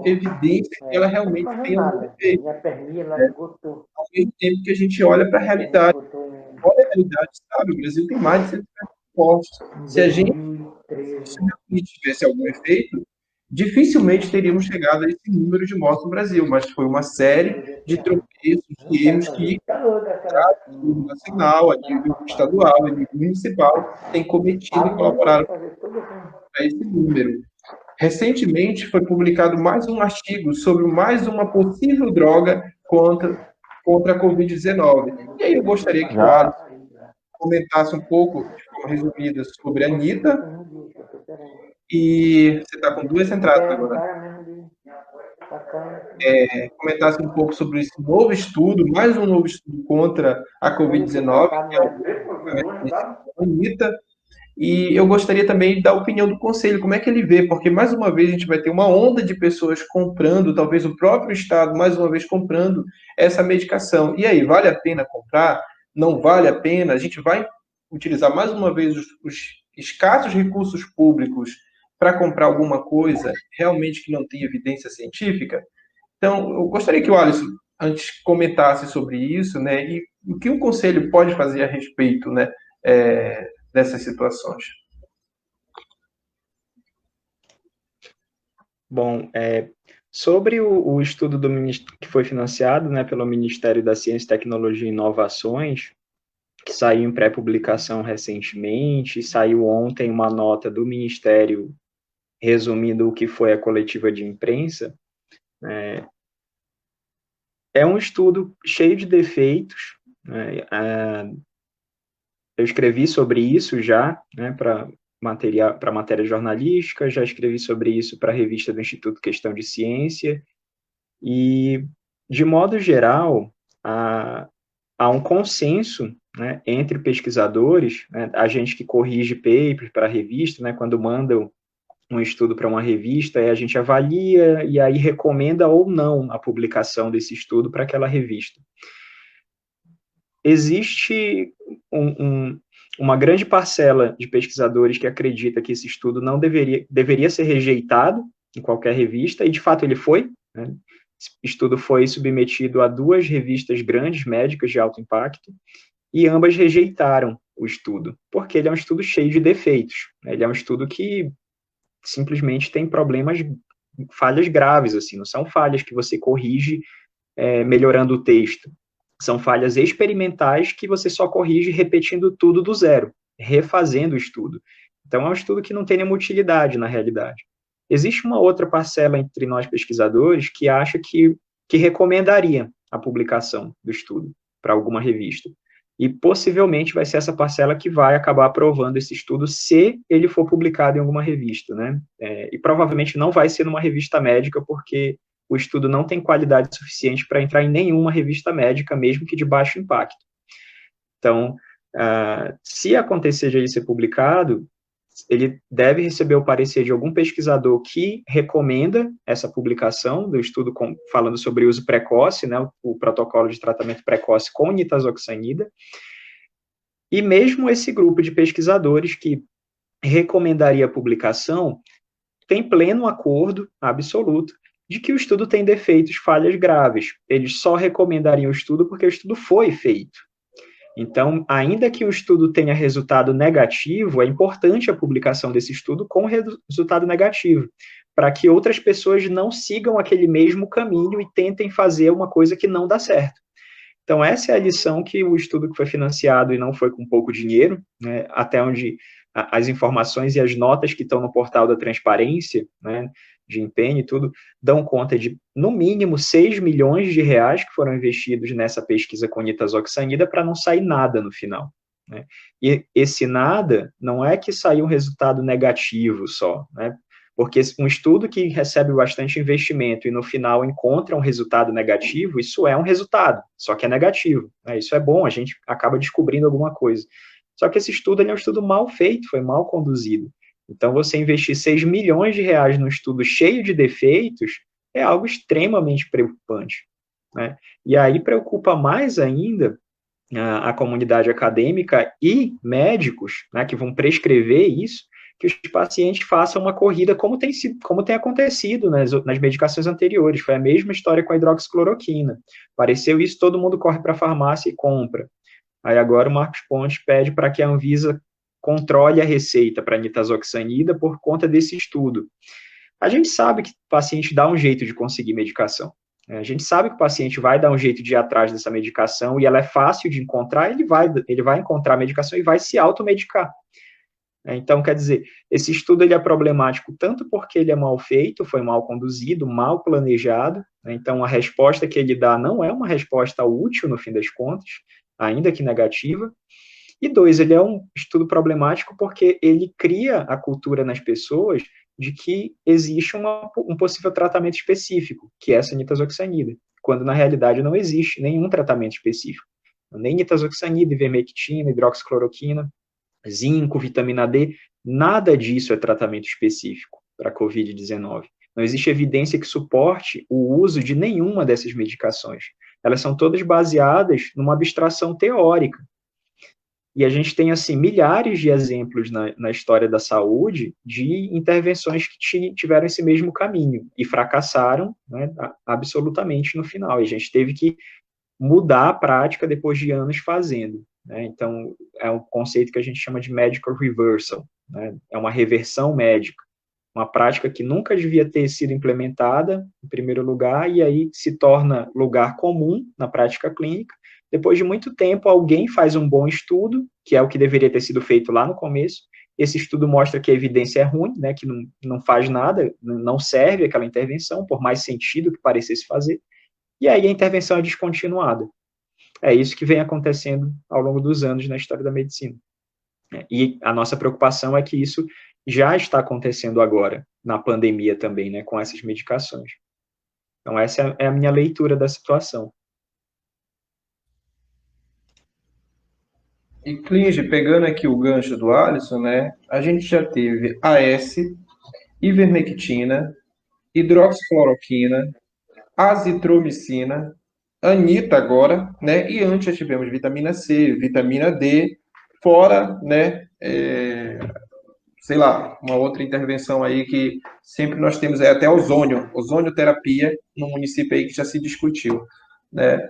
evidência que ela realmente tem algum efeito. Né? Ao mesmo tempo que a gente olha para a realidade. Olha a realidade, sabe? O Brasil tem mais de 150 mortes. Se a gente tivesse algum efeito, dificilmente teríamos chegado a esse número de mortes no Brasil, mas foi uma série de tropeços, de erros que a nível nacional, a nível estadual, a nível municipal, tem cometido e colaborado para esse número. Recentemente foi publicado mais um artigo sobre mais uma possível droga contra a Covid-19. E aí eu gostaria que o Alisson comentasse um pouco, de forma resumida, sobre a Anitta. E você está com 2 entradas agora. Comentasse um pouco sobre esse novo estudo, mais um novo estudo contra a Covid-19, que é a Anitta. E eu gostaria também da opinião do Conselho, como é que ele vê, porque mais uma vez a gente vai ter uma onda de pessoas comprando, talvez o próprio Estado mais uma vez comprando essa medicação. E aí, vale a pena comprar? Não vale a pena? A gente vai utilizar mais uma vez os escassos recursos públicos para comprar alguma coisa realmente que não tem evidência científica? Então, eu gostaria que o Alisson antes comentasse sobre isso, né, e o que um conselho pode fazer a respeito, né, dessas situações. Bom, sobre o estudo que foi financiado, né, pelo Ministério da Ciência, Tecnologia e Inovações, que saiu em pré-publicação recentemente, saiu ontem uma nota do Ministério resumindo o que foi a coletiva de imprensa, é um estudo cheio de defeitos, né, eu escrevi sobre isso já, né, para matéria jornalística, já escrevi sobre isso para a revista do Instituto Questão de Ciência, e, de modo geral, há um consenso, né, entre pesquisadores, né, a gente que corrige papers para a revista, né, quando mandam um estudo para uma revista, a gente avalia e aí recomenda ou não a publicação desse estudo para aquela revista. Existe uma grande parcela de pesquisadores que acredita que esse estudo não deveria ser rejeitado em qualquer revista, e de fato ele foi, né? Esse estudo foi submetido a 2 revistas grandes médicas de alto impacto, e ambas rejeitaram o estudo, porque ele é um estudo cheio de defeitos, né? Ele é um estudo que simplesmente tem problemas, falhas graves, assim, não são falhas que você corrige melhorando o texto, são falhas experimentais que você só corrige repetindo tudo do zero, refazendo o estudo. Então, é um estudo que não tem nenhuma utilidade na realidade. Existe uma outra parcela entre nós pesquisadores que acha que recomendaria a publicação do estudo para alguma revista. E possivelmente vai ser essa parcela que vai acabar aprovando esse estudo se ele for publicado em alguma revista, né? E provavelmente não vai ser numa revista médica, porque o estudo não tem qualidade suficiente para entrar em nenhuma revista médica, mesmo que de baixo impacto. Então, se acontecer de ele ser publicado, ele deve receber o parecer de algum pesquisador que recomenda essa publicação do estudo falando sobre uso precoce, né, o protocolo de tratamento precoce com nitazoxanida, e mesmo esse grupo de pesquisadores que recomendaria a publicação tem pleno acordo absoluto de que o estudo tem defeitos, falhas graves. Eles só recomendariam o estudo porque o estudo foi feito. Então, ainda que o estudo tenha resultado negativo, é importante a publicação desse estudo com resultado negativo, para que outras pessoas não sigam aquele mesmo caminho e tentem fazer uma coisa que não dá certo. Então, essa é a lição que o estudo que foi financiado e não foi com pouco dinheiro, né, até onde as informações e as notas que estão no portal da transparência, né, de empenho e tudo, dão conta de, no mínimo, 6 milhões de reais que foram investidos nessa pesquisa com nitazoxanida para não sair nada no final, né? E esse nada não é que saiu um resultado negativo só, né? Porque um estudo que recebe bastante investimento e no final encontra um resultado negativo, isso é um resultado, só que é negativo, né? Isso é bom, a gente acaba descobrindo alguma coisa. Só que esse estudo é um estudo mal feito, foi mal conduzido. Então, você investir 6 milhões de reais num estudo cheio de defeitos é algo extremamente preocupante, né? E aí preocupa mais ainda a comunidade acadêmica e médicos, né, que vão prescrever isso, que os pacientes façam uma corrida como tem acontecido nas medicações anteriores. Foi a mesma história com a hidroxicloroquina. Apareceu isso, todo mundo corre para a farmácia e compra. Aí agora o Marcos Pontes pede para que a Anvisa controle a receita para nitazoxanida por conta desse estudo. A gente sabe que o paciente dá um jeito de conseguir medicação. A gente sabe que o paciente vai dar um jeito de ir atrás dessa medicação e ela é fácil de encontrar, ele vai encontrar a medicação e vai se automedicar. Então, quer dizer, esse estudo ele é problemático tanto porque ele é mal feito, foi mal conduzido, mal planejado, né? Então a resposta que ele dá não é uma resposta útil no fim das contas, ainda que negativa. E 2, ele é um estudo problemático porque ele cria a cultura nas pessoas de que existe um possível tratamento específico, que é essa nitazoxanida, quando na realidade não existe nenhum tratamento específico. Nem nitazoxanida, ivermectina, hidroxicloroquina, zinco, vitamina D, nada disso é tratamento específico para a COVID-19. Não existe evidência que suporte o uso de nenhuma dessas medicações. Elas são todas baseadas numa abstração teórica. E a gente tem, assim, milhares de exemplos na história da saúde de intervenções que tiveram esse mesmo caminho e fracassaram, né, absolutamente no final. E a gente teve que mudar a prática depois de anos fazendo, né? Então, é um conceito que a gente chama de medical reversal, né? É uma reversão médica, uma prática que nunca devia ter sido implementada, em primeiro lugar, e aí se torna lugar comum na prática clínica. Depois de muito tempo, alguém faz um bom estudo, que é o que deveria ter sido feito lá no começo. Esse estudo mostra que a evidência é ruim, né, que não faz nada, não serve aquela intervenção, por mais sentido que parecesse fazer, e aí a intervenção é descontinuada. É isso que vem acontecendo ao longo dos anos na história da medicina. E a nossa preocupação é que isso já está acontecendo agora, na pandemia também, né, com essas medicações. Então, essa é a minha leitura da situação. E, Clinge, pegando aqui o gancho do Alisson, né, a gente já teve AS, ivermectina, hidroxicloroquina, azitromicina, Anita agora, né, e antes já tivemos vitamina C, vitamina D, fora, né, sei lá, uma outra intervenção aí que sempre nós temos é até ozonioterapia no município aí que já se discutiu, né?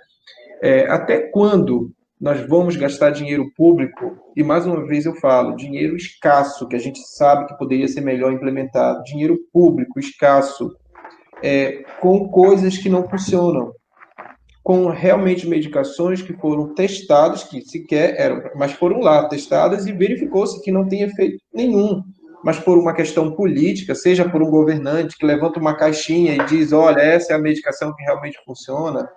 Até quando nós vamos gastar dinheiro público? E mais uma vez eu falo, dinheiro escasso, que a gente sabe que poderia ser melhor implementado, dinheiro público escasso, com coisas que não funcionam, com realmente medicações que foram testadas, que sequer eram, mas foram lá testadas e verificou-se que não tem efeito nenhum. Mas por uma questão política, seja por um governante que levanta uma caixinha e diz, olha, essa é a medicação que realmente funciona,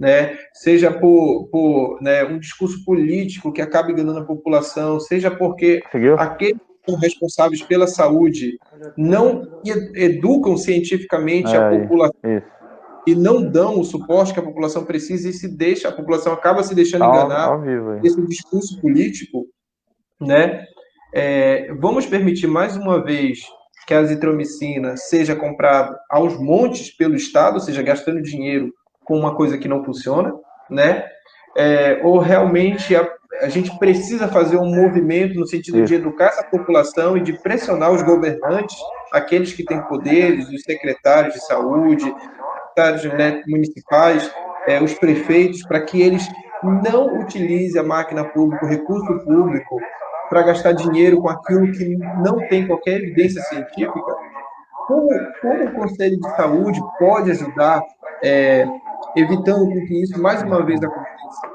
né? Seja por né, um discurso político que acaba enganando a população, seja porque Seguiu? aqueles que são responsáveis pela saúde não educam cientificamente a população Isso. e não dão o suporte que a população precisa e a população acaba se deixando Tá enganar ao vivo aí. esse discurso político, né? Vamos permitir mais uma vez que a azitromicina seja comprada aos montes pelo Estado, ou seja, gastando dinheiro com uma coisa que não funciona, né? Ou realmente a gente precisa fazer um movimento no sentido de educar essa população e de pressionar os governantes, aqueles que têm poderes, os secretários de saúde, né, municipais, os prefeitos, para que eles não utilizem a máquina pública, o recurso público, para gastar dinheiro com aquilo que não tem qualquer evidência científica. Como o Conselho de Saúde pode ajudar, evitando que isso mais uma vez aconteça?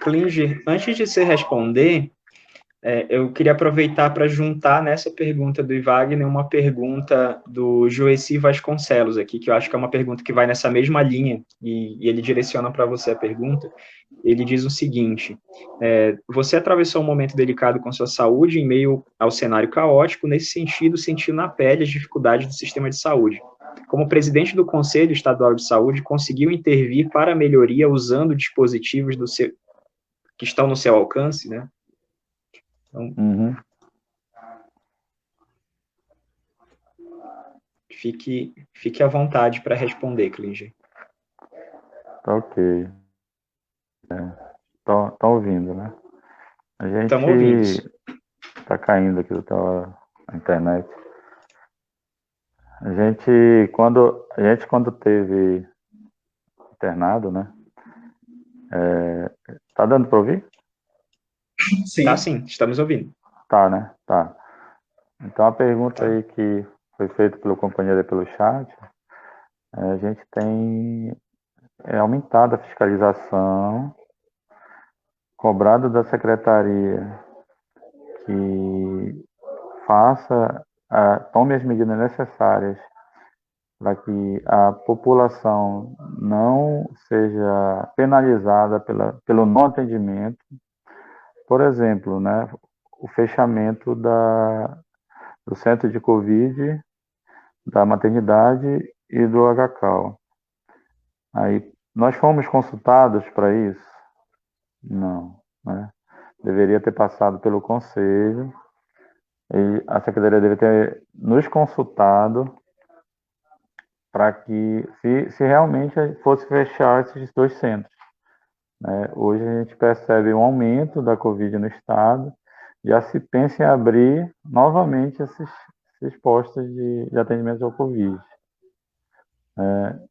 Klinger, antes de você responder, eu queria aproveitar para juntar nessa pergunta do Wagner uma pergunta do Joeci Vasconcelos aqui, que eu acho que é uma pergunta que vai nessa mesma linha, e ele direciona para você a pergunta. Ele diz o seguinte: você atravessou um momento delicado com sua saúde em meio ao cenário caótico, nesse sentido, sentiu na pele as dificuldades do sistema de saúde. Como presidente do Conselho Estadual de Saúde, conseguiu intervir para a melhoria usando dispositivos que estão no seu alcance, né? Então, fique à vontade para responder, Klinger. Tá ok. Estão ouvindo, né? A Estamos ouvindo. Tá caindo aqui a internet. A gente, quando teve internado, né? Tá dando para ouvir? Sim. Tá sim, estamos ouvindo. Tá, né? Tá. Então, a pergunta aí que foi feita pelo companheiro aí pelo chat, a gente tem aumentado a fiscalização, cobrado da secretaria que tome as medidas necessárias para que a população não seja penalizada pelo não atendimento. Por exemplo, né, o fechamento do centro de Covid, da maternidade e do HCAL. Aí, nós fomos consultados para isso? Não, né? Deveria ter passado pelo conselho e a secretaria deve ter nos consultado para que, se realmente fosse fechar esses 2 centros, né? Hoje a gente percebe um aumento da Covid no estado, já se pensa em abrir novamente esses postos de atendimento ao Covid.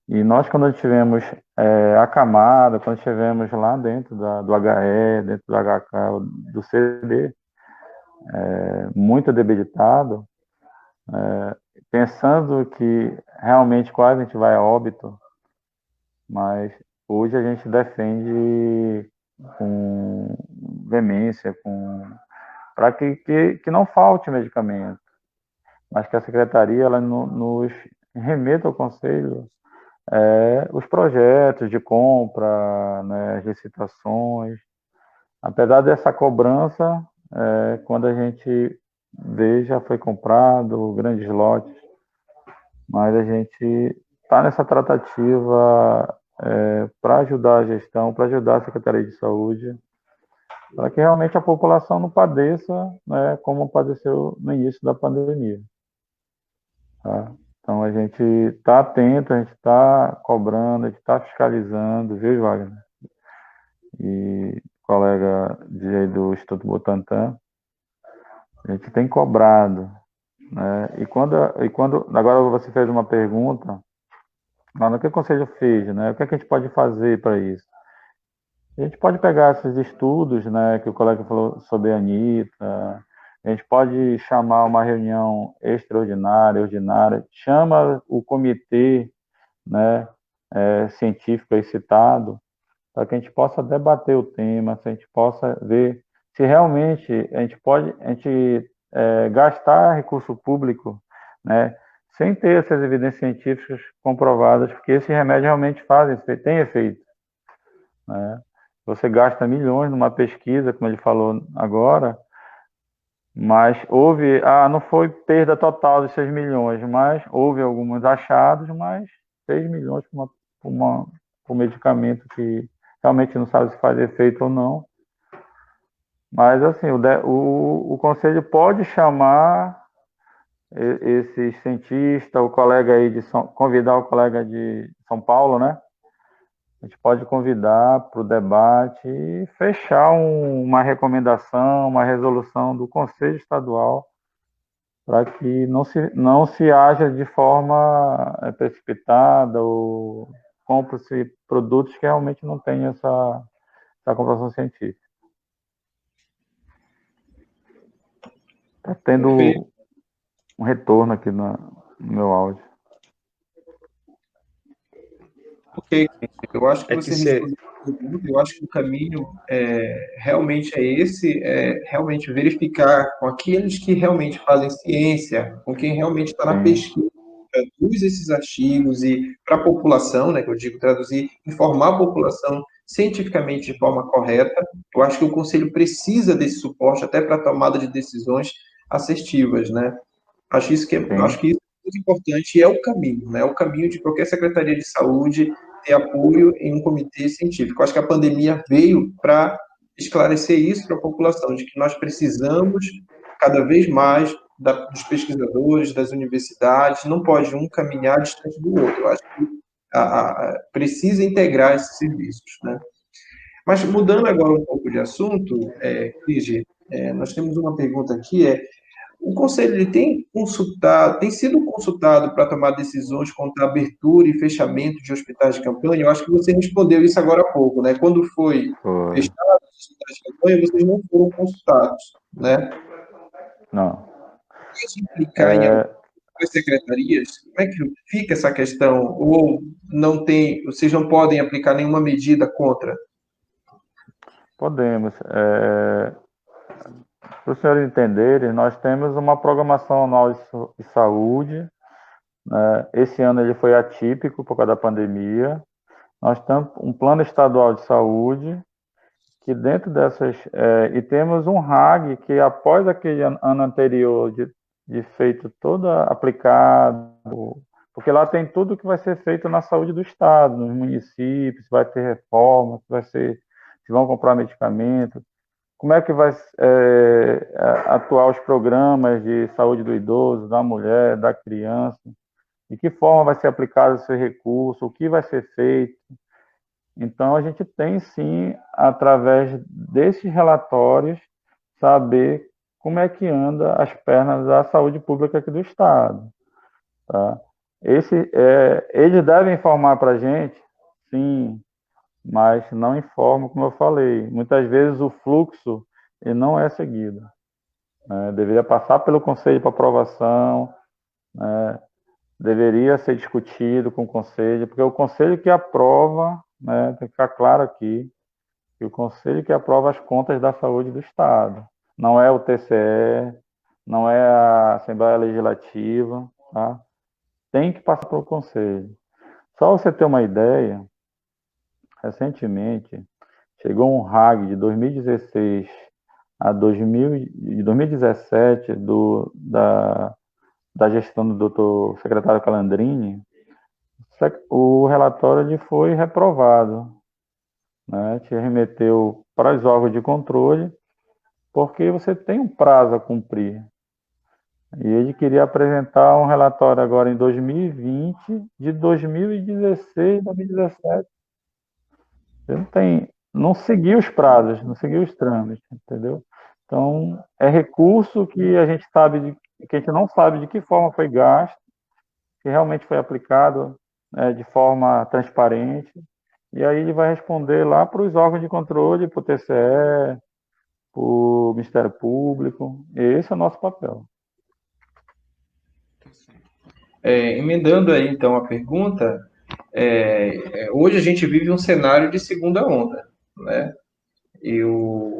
E nós, quando tivemos a camada, quando estivemos lá dentro do HE, dentro do HK, do CD, muito debilitado, pensando que realmente quase a gente vai a óbito, mas hoje a gente defende com veemência, para que não falte medicamento, mas que a secretaria ela nos remeta ao conselho os projetos de compra, né, as licitações. Apesar dessa cobrança, quando a gente vê, já foi comprado grandes lotes, mas a gente está nessa tratativa para ajudar a gestão, para ajudar a Secretaria de Saúde, para que realmente a população não padeça, né, como padeceu no início da pandemia. Tá? Então, a gente está atento, a gente está cobrando, a gente está fiscalizando, viu, Wagner? E colega do Instituto Butantan, a gente tem cobrado, né? E quando agora você fez uma pergunta, mas o que o Conselho fez, né? O que é que a gente pode fazer para isso? A gente pode pegar esses estudos, né, que o colega falou sobre a Anitta, a gente pode chamar uma reunião extraordinária, ordinária, chama o comitê, né, científico aí citado, para que a gente possa debater o tema, se a gente possa ver se realmente a gente pode gastar recurso público, né, sem ter essas evidências científicas comprovadas, porque esse remédio realmente tem efeito, né? Você gasta milhões numa pesquisa, como ele falou agora, mas não foi perda total de 6 milhões, mas houve alguns achados, mas 6 milhões por um medicamento que realmente não sabe se faz efeito ou não. Mas, assim, o conselho pode chamar esse cientista, o colega aí convidar o colega de São Paulo, né? A gente pode convidar para o debate e fechar uma recomendação, uma resolução do Conselho Estadual para que não se haja de forma precipitada ou compre-se produtos que realmente não têm essa comprovação científica. Está tendo um retorno aqui no meu áudio. Ok, eu acho que você respondeu a pergunta, eu acho que o caminho realmente é esse, realmente verificar com aqueles que realmente fazem ciência, com quem realmente está na pesquisa, traduz esses artigos e para a população, né, que eu digo traduzir, informar a população cientificamente de forma correta. Eu acho que o Conselho precisa desse suporte até para a tomada de decisões assertivas, né? Acho que isso é muito importante e é o caminho, né? É o caminho de qualquer Secretaria de Saúde ter apoio em um comitê científico. Acho que a pandemia veio para esclarecer isso para a população, de que nós precisamos cada vez mais dos pesquisadores, das universidades, não pode um caminhar distante do outro. Eu acho que precisa integrar esses serviços, né? Mas mudando agora um pouco de assunto, Cris, nós temos uma pergunta aqui, o Conselho ele tem sido consultado para tomar decisões quanto à abertura e fechamento de hospitais de campanha? Eu acho que você respondeu isso agora há pouco, né? Quando foi fechado os hospitais de campanha, vocês não foram consultados, né? Não. Pode implicar em algumas secretarias? Como é que fica essa questão? Ou vocês não podem aplicar nenhuma medida contra? Podemos. Para os senhores entenderem, nós temos uma programação anual de saúde, né? Esse ano ele foi atípico por causa da pandemia. Nós temos um plano estadual de saúde, que dentro dessas... e temos um RAG, que após aquele ano anterior de feito todo aplicado, porque lá tem tudo que vai ser feito na saúde do Estado, nos municípios, vai ter reforma, se vão comprar medicamento, como é que vai atuar os programas de saúde do idoso, da mulher, da criança, de que forma vai ser aplicado esse recurso, o que vai ser feito. Então, a gente tem, sim, através desses relatórios, saber como é que anda as pernas da saúde pública aqui do Estado. Tá? Eles devem informar para a gente, sim, mas não informam, como eu falei. Muitas vezes o fluxo ele não é seguido. Né? Deveria passar pelo Conselho para aprovação, né? Deveria ser discutido com o Conselho, porque é o Conselho que aprova, né? Tem que ficar claro aqui, que o Conselho que aprova as contas da saúde do Estado. Não é o TCE, não é a Assembleia Legislativa, tá? Tem que passar pelo Conselho. Só você ter uma ideia, recentemente chegou um RAG de 2016 a 2017 da gestão do doutor secretário Calandrini. O relatório ele foi reprovado, né? Te remeteu para os órgãos de controle, porque você tem um prazo a cumprir. E ele queria apresentar um relatório agora em 2020, de 2016, 2017. Não seguiu os prazos, não seguiu os trâmites, entendeu? Então, é recurso que a gente que a gente não sabe de que forma foi gasto, que realmente foi aplicado, né, de forma transparente, e aí ele vai responder lá para os órgãos de controle, para o TCE, para o Ministério Público, e esse é o nosso papel. Emendando aí, então, a pergunta, hoje a gente vive um cenário de segunda onda, né? Eu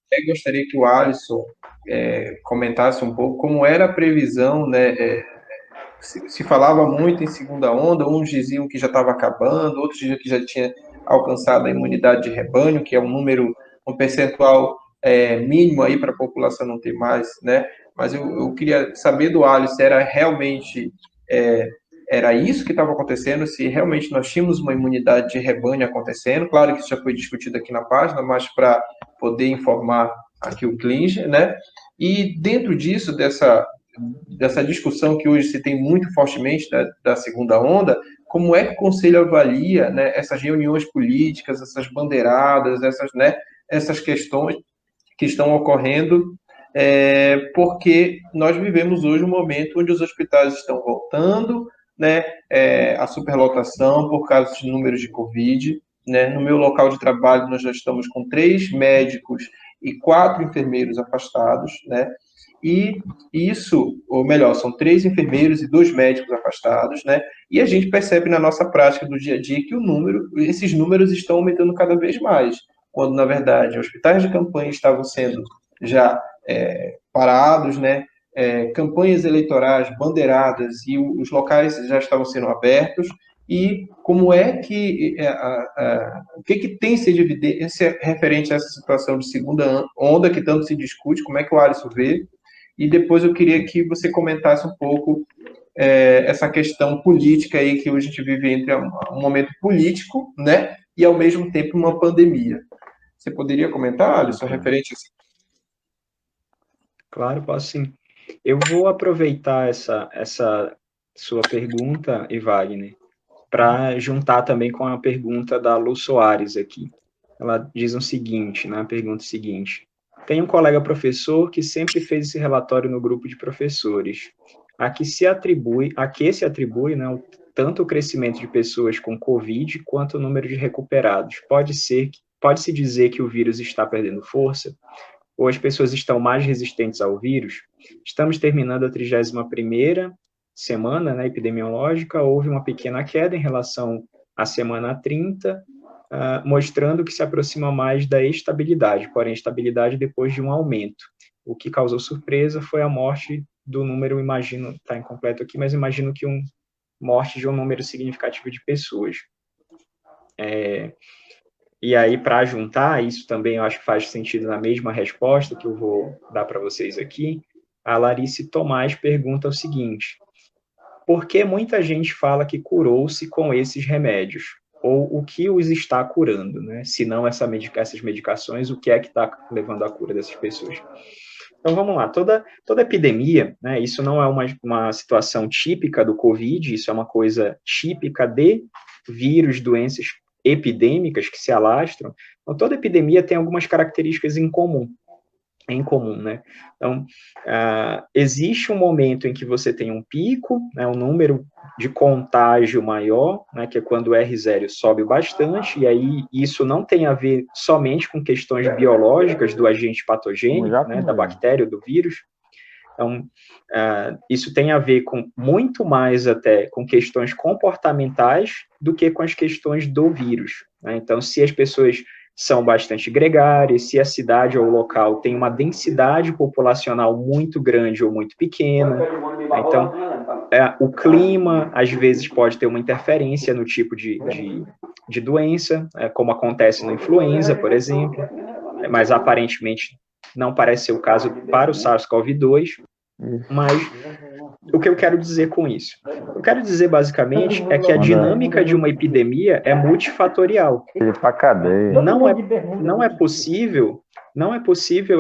até gostaria que o Alisson comentasse um pouco como era a previsão, né? Se falava muito em segunda onda, uns diziam que já estava acabando, outros diziam que já tinha alcançado a imunidade de rebanho, que é um percentual mínimo aí para a população não ter mais, né? Mas eu queria saber do Alisson se era realmente era isso que estava acontecendo, se realmente nós tínhamos uma imunidade de rebanho acontecendo. Claro que isso já foi discutido aqui na página, mas para poder informar aqui o Klinger, né? E dentro disso, dessa discussão que hoje se tem muito fortemente da segunda onda, como é que o Conselho avalia, né, essas reuniões políticas, essas bandeiradas, essas questões que estão ocorrendo, porque nós vivemos hoje um momento onde os hospitais estão voltando, né, a superlotação por causa de números de Covid. Né? No meu local de trabalho, nós já estamos com 3 médicos e 4 enfermeiros afastados, né? E isso, ou melhor, são 3 enfermeiros e 2 médicos afastados, né? E a gente percebe na nossa prática do dia a dia que esses números estão aumentando cada vez mais, quando na verdade hospitais de campanha estavam sendo já parados, né? Campanhas eleitorais bandeiradas e os locais já estavam sendo abertos. E como é que o que tem sido evidência referente a essa situação de segunda onda que tanto se discute? Como é que o Alisson vê? E depois eu queria que você comentasse um pouco essa questão política aí que hoje a gente vive entre um momento político, né, e ao mesmo tempo uma pandemia. Você poderia comentar, Alisson, referente a isso? Claro, posso sim. Eu vou aproveitar essa sua pergunta, Wagner, para juntar também com a pergunta da Lu Soares aqui. Ela diz o seguinte, na pergunta seguinte: tem um colega professor que sempre fez esse relatório no grupo de professores, a que se atribui, né, tanto o crescimento de pessoas com Covid quanto o número de recuperados. Pode-se dizer que o vírus está perdendo força? Ou as pessoas estão mais resistentes ao vírus? Estamos terminando a 31ª semana, né, epidemiológica, houve uma pequena queda em relação à semana 30, mostrando que se aproxima mais da estabilidade, porém estabilidade depois de um aumento. O que causou surpresa foi a morte do número, imagino, está incompleto aqui, mas imagino que morte de um número significativo de pessoas. E aí, para juntar, isso também eu acho que faz sentido na mesma resposta que eu vou dar para vocês aqui, a Larice Tomás pergunta o seguinte: por que muita gente fala que curou-se com esses remédios? Ou o que os está curando, né? Se não essas medicações, o que é que está levando à cura dessas pessoas? Então, vamos lá. Toda epidemia, né, isso não é uma situação típica do Covid, isso é uma coisa típica de vírus, doenças epidêmicas que se alastram, então toda epidemia tem algumas características em comum, né? Então, existe um momento em que você tem um pico, né, um número de contágio maior, né, que é quando o R0 sobe bastante, e aí isso não tem a ver somente com questões biológicas do agente patogênico, né, da bactéria ou do vírus. Então, isso tem a ver com muito mais até com questões comportamentais do que com as questões do vírus, né? Então, se as pessoas são bastante gregárias, se a cidade ou o local tem uma densidade populacional muito grande ou muito pequena, né? Então, o clima, às vezes, pode ter uma interferência no tipo de doença, como acontece na influenza, por exemplo, mas aparentemente não parece ser o caso para o SARS-CoV-2, mas o que eu quero dizer com isso? Eu quero dizer, basicamente, é que a dinâmica de uma epidemia é multifatorial. Não é possível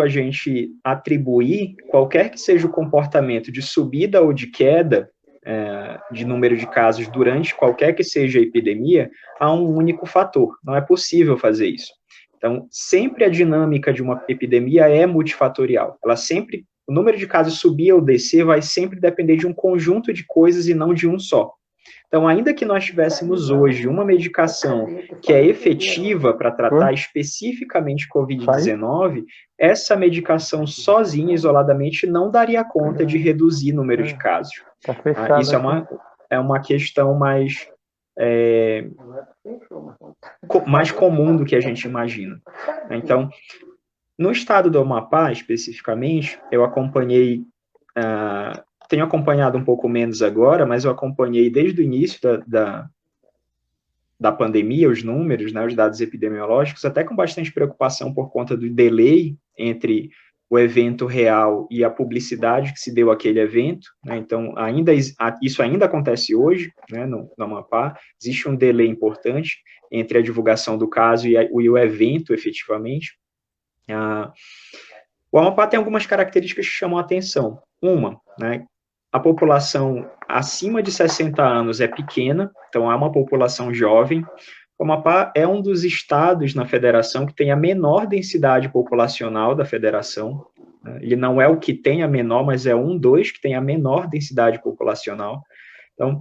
a gente atribuir qualquer que seja o comportamento de subida ou de queda de número de casos durante qualquer que seja a epidemia a um único fator. Não é possível fazer isso. Então, sempre a dinâmica de uma epidemia é multifatorial. O número de casos subir ou descer vai sempre depender de um conjunto de coisas e não de um só. Então, ainda que nós tivéssemos hoje uma medicação que é efetiva para tratar especificamente COVID-19, essa medicação sozinha, isoladamente, não daria conta de reduzir o número de casos. Isso é uma questão mais comum do que a gente imagina. Então, no estado do Amapá, especificamente, eu acompanhei, tenho acompanhado um pouco menos agora, mas eu acompanhei desde o início da pandemia, os números, né, os dados epidemiológicos, até com bastante preocupação por conta do delay entre o evento real e a publicidade que se deu àquele evento, né? Então, isso ainda acontece hoje, né, no Amapá, existe um delay importante entre a divulgação do caso e o evento, efetivamente. O Amapá tem algumas características que chamam a atenção. Uma, né, a população acima de 60 anos é pequena, então é uma população jovem. O Amapá é um dos estados na federação que tem a menor densidade populacional da federação. Ele não é o que tem a menor, mas é um dos que tem a menor densidade populacional. Então,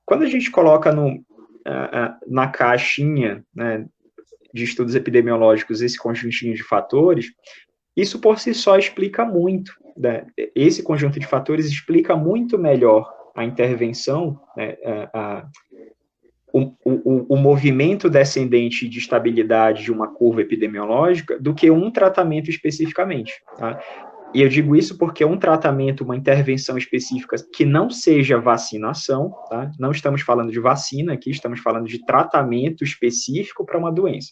quando a gente coloca na caixinha, né, de estudos epidemiológicos esse conjuntinho de fatores, isso por si só explica muito, né? Esse conjunto de fatores explica muito melhor a intervenção, né, o movimento descendente de estabilidade de uma curva epidemiológica do que um tratamento especificamente, tá? E eu digo isso porque um tratamento, uma intervenção específica que não seja vacinação, tá? Não estamos falando de vacina aqui, estamos falando de tratamento específico para uma doença.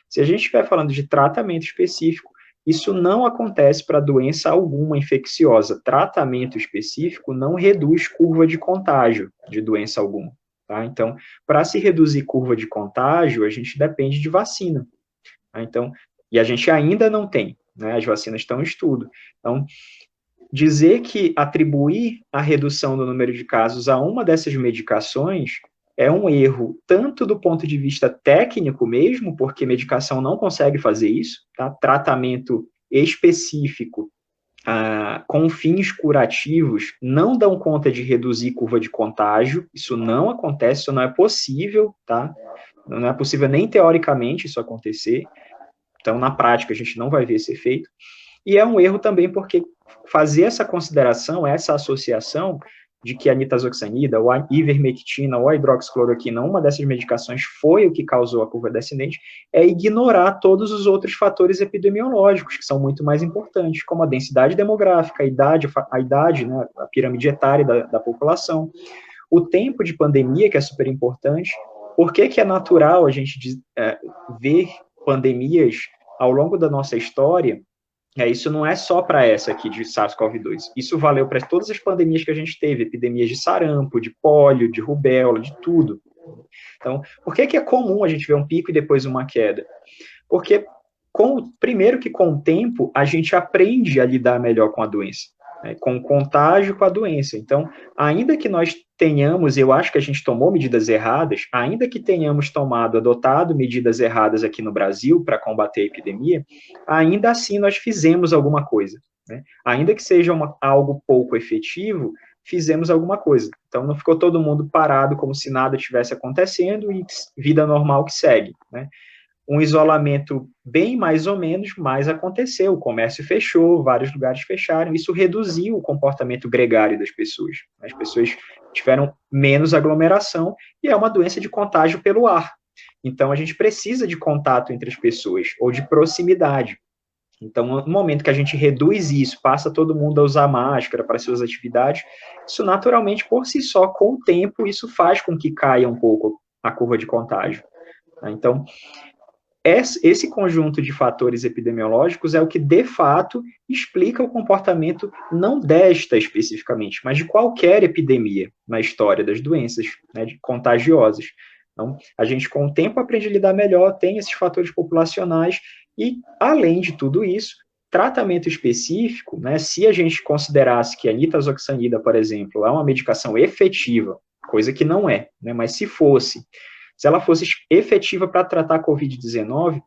Se a gente estiver falando de tratamento específico, isso não acontece para doença alguma infecciosa. Tratamento específico não reduz curva de contágio de doença alguma, tá? Então, para se reduzir curva de contágio, a gente depende de vacina, tá? Então, e a gente ainda não tem, né? As vacinas estão em estudo. Então, dizer que atribuir a redução do número de casos a uma dessas medicações é um erro, tanto do ponto de vista técnico mesmo, porque medicação não consegue fazer isso, tá? Tratamento específico com fins curativos não dão conta de reduzir curva de contágio, isso não acontece, isso não é possível, tá? Não é possível nem teoricamente isso acontecer, então na prática a gente não vai ver esse efeito, e é um erro também porque fazer essa consideração, essa associação de que a nitazoxanida, ou a ivermectina, ou a hidroxicloroquina, uma dessas medicações foi o que causou a curva descendente, é ignorar todos os outros fatores epidemiológicos, que são muito mais importantes, como a densidade demográfica, a idade, né, a pirâmide etária da população, o tempo de pandemia, que é super importante. Por que é natural a gente ver pandemias ao longo da nossa história? Isso não é só para essa aqui de SARS-CoV-2. Isso valeu para todas as pandemias que a gente teve, epidemias de sarampo, de pólio, de rubéola, de tudo. Então, por que é comum a gente ver um pico e depois uma queda? Porque, primeiro que com o tempo, a gente aprende a lidar melhor com a doença. né, com o contágio, com a doença. Então, ainda que nós tenhamos, eu acho que a gente tomou medidas erradas, ainda que tenhamos adotado medidas erradas aqui no Brasil para combater a epidemia, ainda assim nós fizemos alguma coisa, né? Ainda que seja algo pouco efetivo, fizemos alguma coisa. Então, não ficou todo mundo parado como se nada tivesse acontecendo e vida normal que segue, né? Um isolamento bem mais ou menos, mas aconteceu, o comércio fechou, vários lugares fecharam, isso reduziu o comportamento gregário das pessoas. As pessoas tiveram menos aglomeração e é uma doença de contágio pelo ar. Então, a gente precisa de contato entre as pessoas, ou de proximidade. Então, no momento que a gente reduz isso, passa todo mundo a usar máscara para suas atividades, isso naturalmente, por si só, com o tempo, isso faz com que caia um pouco a curva de contágio. Então, esse conjunto de fatores epidemiológicos é o que, de fato, explica o comportamento não desta especificamente, mas de qualquer epidemia na história das doenças, né, contagiosas. Então, a gente, com o tempo, aprende a lidar melhor, tem esses fatores populacionais e, além de tudo isso, tratamento específico, né, se a gente considerasse que a nitazoxanida, por exemplo, é uma medicação efetiva, coisa que não é, né, mas se ela fosse efetiva para tratar a Covid-19,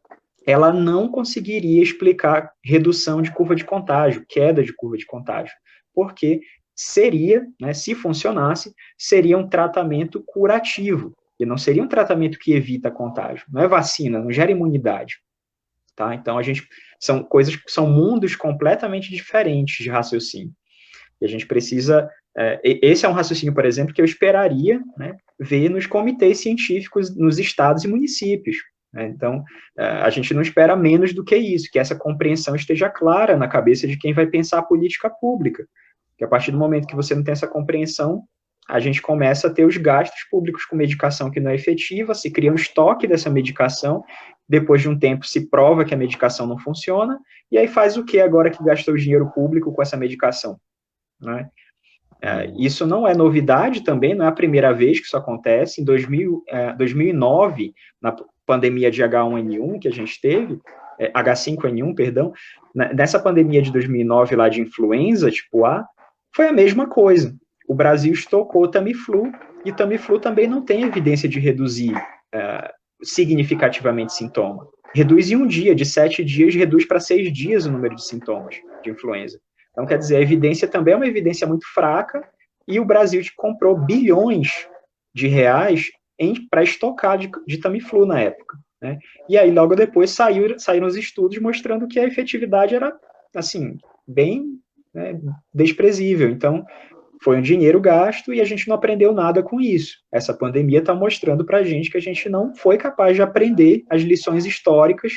ela não conseguiria explicar redução de curva de contágio, queda de curva de contágio, porque seria, né, se funcionasse, seria um tratamento curativo, e não seria um tratamento que evita contágio. Não é vacina, não gera imunidade. Tá? Então, são coisas que são mundos completamente diferentes de raciocínio. E a gente precisa... esse é um raciocínio, por exemplo, que eu esperaria, né, ver nos comitês científicos nos estados e municípios. Né? Então, a gente não espera menos do que isso, que essa compreensão esteja clara na cabeça de quem vai pensar a política pública. Que a partir do momento que você não tem essa compreensão, a gente começa a ter os gastos públicos com medicação que não é efetiva, se cria um estoque dessa medicação, depois de um tempo se prova que a medicação não funciona, e aí faz o que agora que gastou o dinheiro público com essa medicação? Né? Isso não é novidade também, não é a primeira vez que isso acontece. Em 2009, na pandemia de H1N1 que a gente teve, H5N1, perdão, nessa pandemia de 2009 lá de influenza tipo A, foi a mesma coisa. O Brasil estocou Tamiflu, e Tamiflu também não tem evidência de reduzir significativamente sintoma. Reduz em um dia, de 7 dias, reduz para 6 dias o número de sintomas de influenza. Então, quer dizer, a evidência também é uma evidência muito fraca, e o Brasil comprou bilhões de reais para estocar de Tamiflu na época. Né? E aí, logo depois, saíram os estudos mostrando que a efetividade era, assim, bem, né, desprezível. Então, foi um dinheiro gasto e a gente não aprendeu nada com isso. Essa pandemia está mostrando para a gente que a gente não foi capaz de aprender as lições históricas,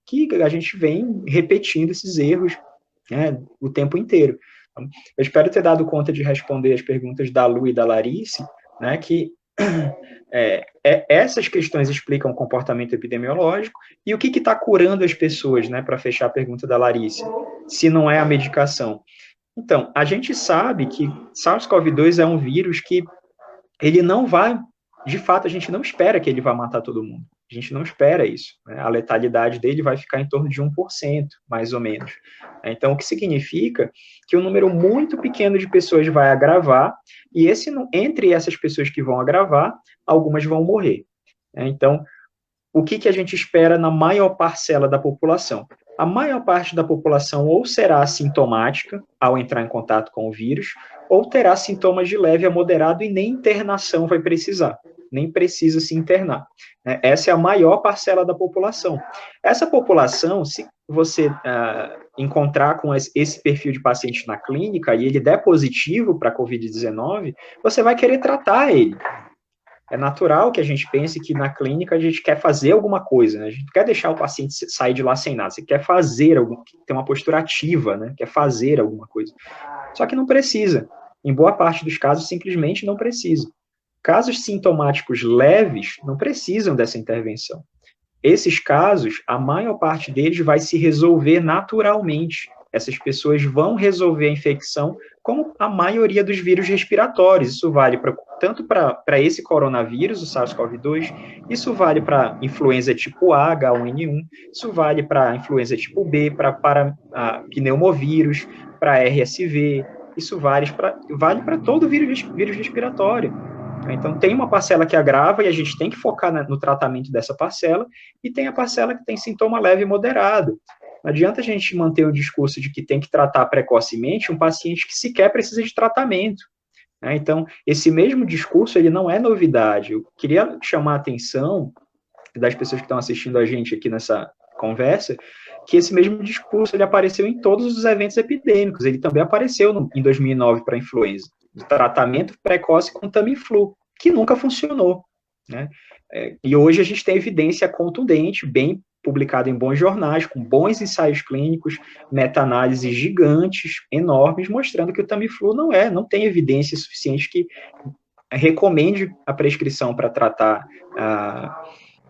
que a gente vem repetindo esses erros, né, o tempo inteiro. Então, eu espero ter dado conta de responder as perguntas da Lu e da Larice, né, que essas questões explicam o comportamento epidemiológico e o que está curando as pessoas, né, para fechar a pergunta da Larice, se não é a medicação. Então, a gente sabe que SARS-CoV-2 é um vírus que ele não vai, de fato, a gente não espera que ele vá matar todo mundo. A gente não espera isso. Né? A letalidade dele vai ficar em torno de 1%, mais ou menos. Então, o que significa que um número muito pequeno de pessoas vai agravar, e entre essas pessoas que vão agravar, algumas vão morrer. Então, o que a gente espera na maior parcela da população? A maior parte da população ou será assintomática ao entrar em contato com o vírus, ou terá sintomas de leve a moderado e nem internação vai precisar, nem precisa se internar. Essa é a maior parcela da população. Essa população, se você encontrar com esse perfil de paciente na clínica e ele der positivo para a Covid-19, você vai querer tratar ele. É natural que a gente pense que na clínica a gente quer fazer alguma coisa, né? A gente não quer deixar o paciente sair de lá sem nada, você quer fazer ter uma postura ativa, né? Quer fazer alguma coisa. Só que não precisa. Em boa parte dos casos, simplesmente não precisa. Casos sintomáticos leves não precisam dessa intervenção. Esses casos, a maior parte deles vai se resolver naturalmente. Essas pessoas vão resolver a infecção como a maioria dos vírus respiratórios. Isso vale tanto para esse coronavírus, o SARS-CoV-2, isso vale para influenza tipo A, H1N1, isso vale para influenza tipo B, para pneumovírus, para RSV, isso vale para todo vírus respiratório. Então, tem uma parcela que agrava e a gente tem que focar no tratamento dessa parcela, e tem a parcela que tem sintoma leve e moderado. Não adianta a gente manter o discurso de que tem que tratar precocemente um paciente que sequer precisa de tratamento. Então, esse mesmo discurso, ele não é novidade. Eu queria chamar a atenção das pessoas que estão assistindo a gente aqui nessa conversa, que esse mesmo discurso ele apareceu em todos os eventos epidêmicos. Ele também apareceu em 2009 para a influenza, de tratamento precoce com Tamiflu, que nunca funcionou, né? E hoje a gente tem evidência contundente, bem publicada em bons jornais, com bons ensaios clínicos, meta-análises gigantes, enormes, mostrando que o Tamiflu não tem evidência suficiente que recomende a prescrição para tratar a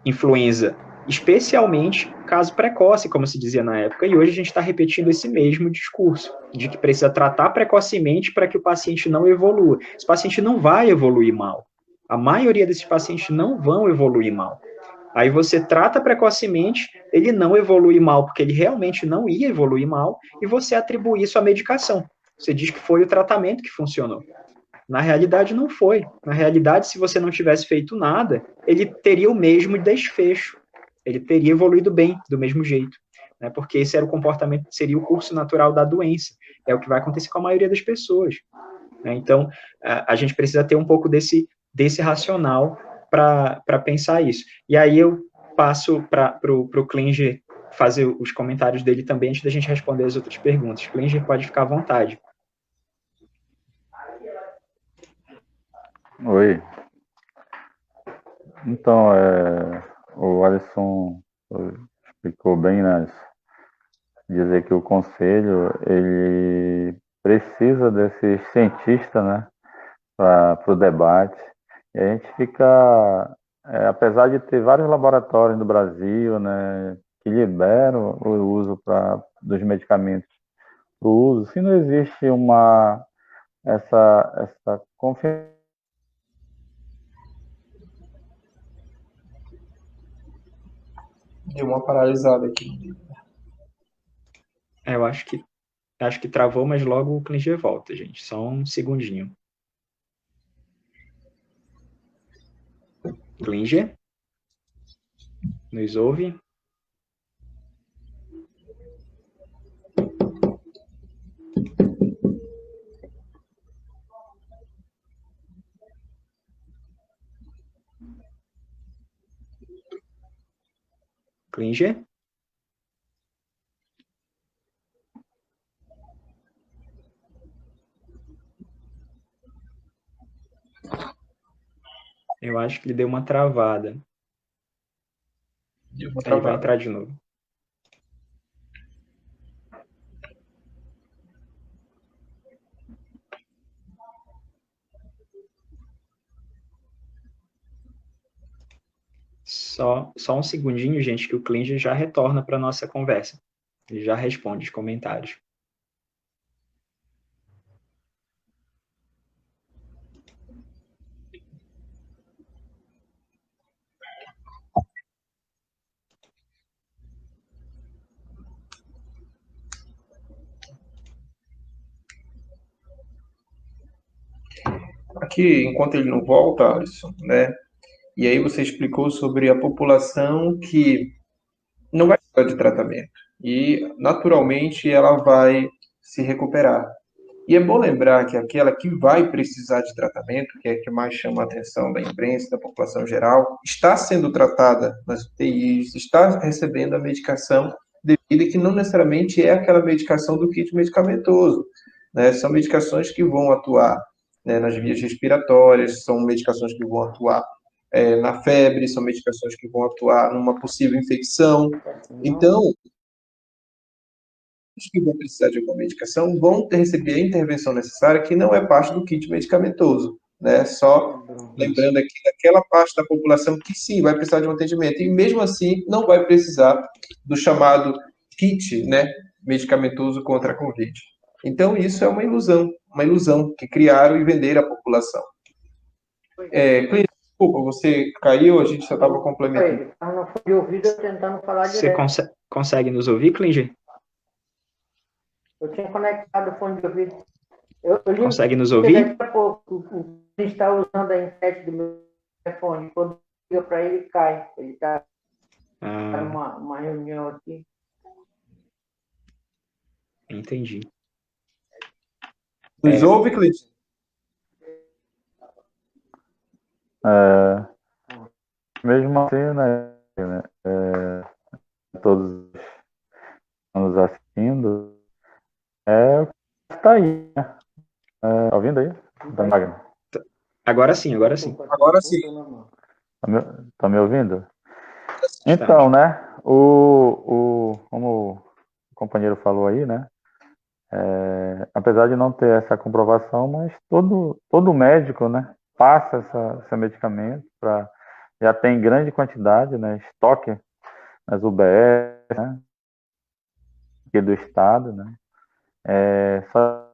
influenza, especialmente caso precoce, como se dizia na época, e hoje a gente está repetindo esse mesmo discurso, de que precisa tratar precocemente para que o paciente não evolua. Esse paciente não vai evoluir mal. A maioria desses pacientes não vão evoluir mal. Aí você trata precocemente, ele não evolui mal, porque ele realmente não ia evoluir mal, e você atribui isso à medicação. Você diz que foi o tratamento que funcionou. Na realidade, não foi. Na realidade, se você não tivesse feito nada, ele teria o mesmo desfecho. Ele teria evoluído bem, do mesmo jeito. Né? Porque esse era o comportamento, seria o curso natural da doença. É o que vai acontecer com a maioria das pessoas. Né? Então, a gente precisa ter um pouco desse racional para pensar isso. E aí eu passo para o Klinger fazer os comentários dele também, antes da gente responder as outras perguntas. Klinger, pode ficar à vontade. Oi. Então, o Alisson explicou bem, né? Dizer que o conselho, ele precisa desse cientista, né? Para o debate. E a gente fica, apesar de ter vários laboratórios no Brasil, né? Que liberam o uso dos medicamentos para o uso, se não existe essa confiança. Deu uma paralisada aqui. Eu acho que travou, mas logo o Klinger volta, gente. Só um segundinho. Klinger? Nos ouve? Klinger? Eu acho que ele deu uma travada. Deu uma Aí vai travada. entrar de novo. Só um segundinho, gente, que o Klinger já retorna para a nossa conversa. Ele já responde os comentários. Aqui, enquanto ele não volta, Alisson, né? E aí você explicou sobre a população que não vai precisar de tratamento. E, naturalmente, ela vai se recuperar. E é bom lembrar que aquela que vai precisar de tratamento, que é a que mais chama a atenção da imprensa, da população geral, está sendo tratada nas UTIs, está recebendo a medicação devida, que não necessariamente é aquela medicação do kit medicamentoso. Né? São medicações que vão atuar, né, nas vias respiratórias, são medicações que vão atuar na febre, são medicações que vão atuar numa possível infecção. Então, os que vão precisar de alguma medicação vão receber a intervenção necessária, que não é parte do kit medicamentoso, né? Só lembrando aqui daquela parte da população que sim vai precisar de um atendimento, e mesmo assim não vai precisar do chamado kit, né, medicamentoso contra a Covid. Então isso é uma ilusão que criaram e venderam à população. Desculpa, você caiu, a gente só estava complementando. Não foi de ouvido, eu tentando falar Você direto. consegue nos ouvir, Klinger? Eu tinha conectado o fone de ouvido. Consegue nos ouvir? Daqui a pouco, o está usando a internet do meu telefone. Quando liga para ele, cai. Ele está numa reunião aqui. Entendi. Nos ouve, Cleiton? Mesmo assim, né, todos nos assistindo, está aí, né? Tá ouvindo aí? Agora sim, agora sim. Agora sim. Tá me ouvindo? Então, né, como o companheiro falou aí, né, apesar de não ter essa comprovação, mas todo médico, né, passa esse medicamento já tem grande quantidade, né, estoque nas UBS, né, aqui do estado, né, só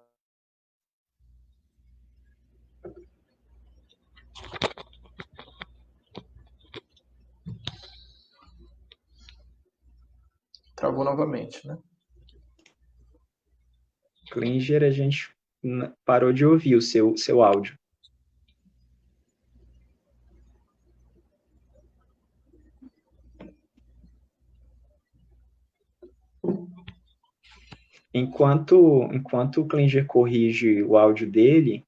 Travou novamente, né? Klinger, a gente parou de ouvir o seu áudio. Enquanto o Klinger corrige o áudio dele,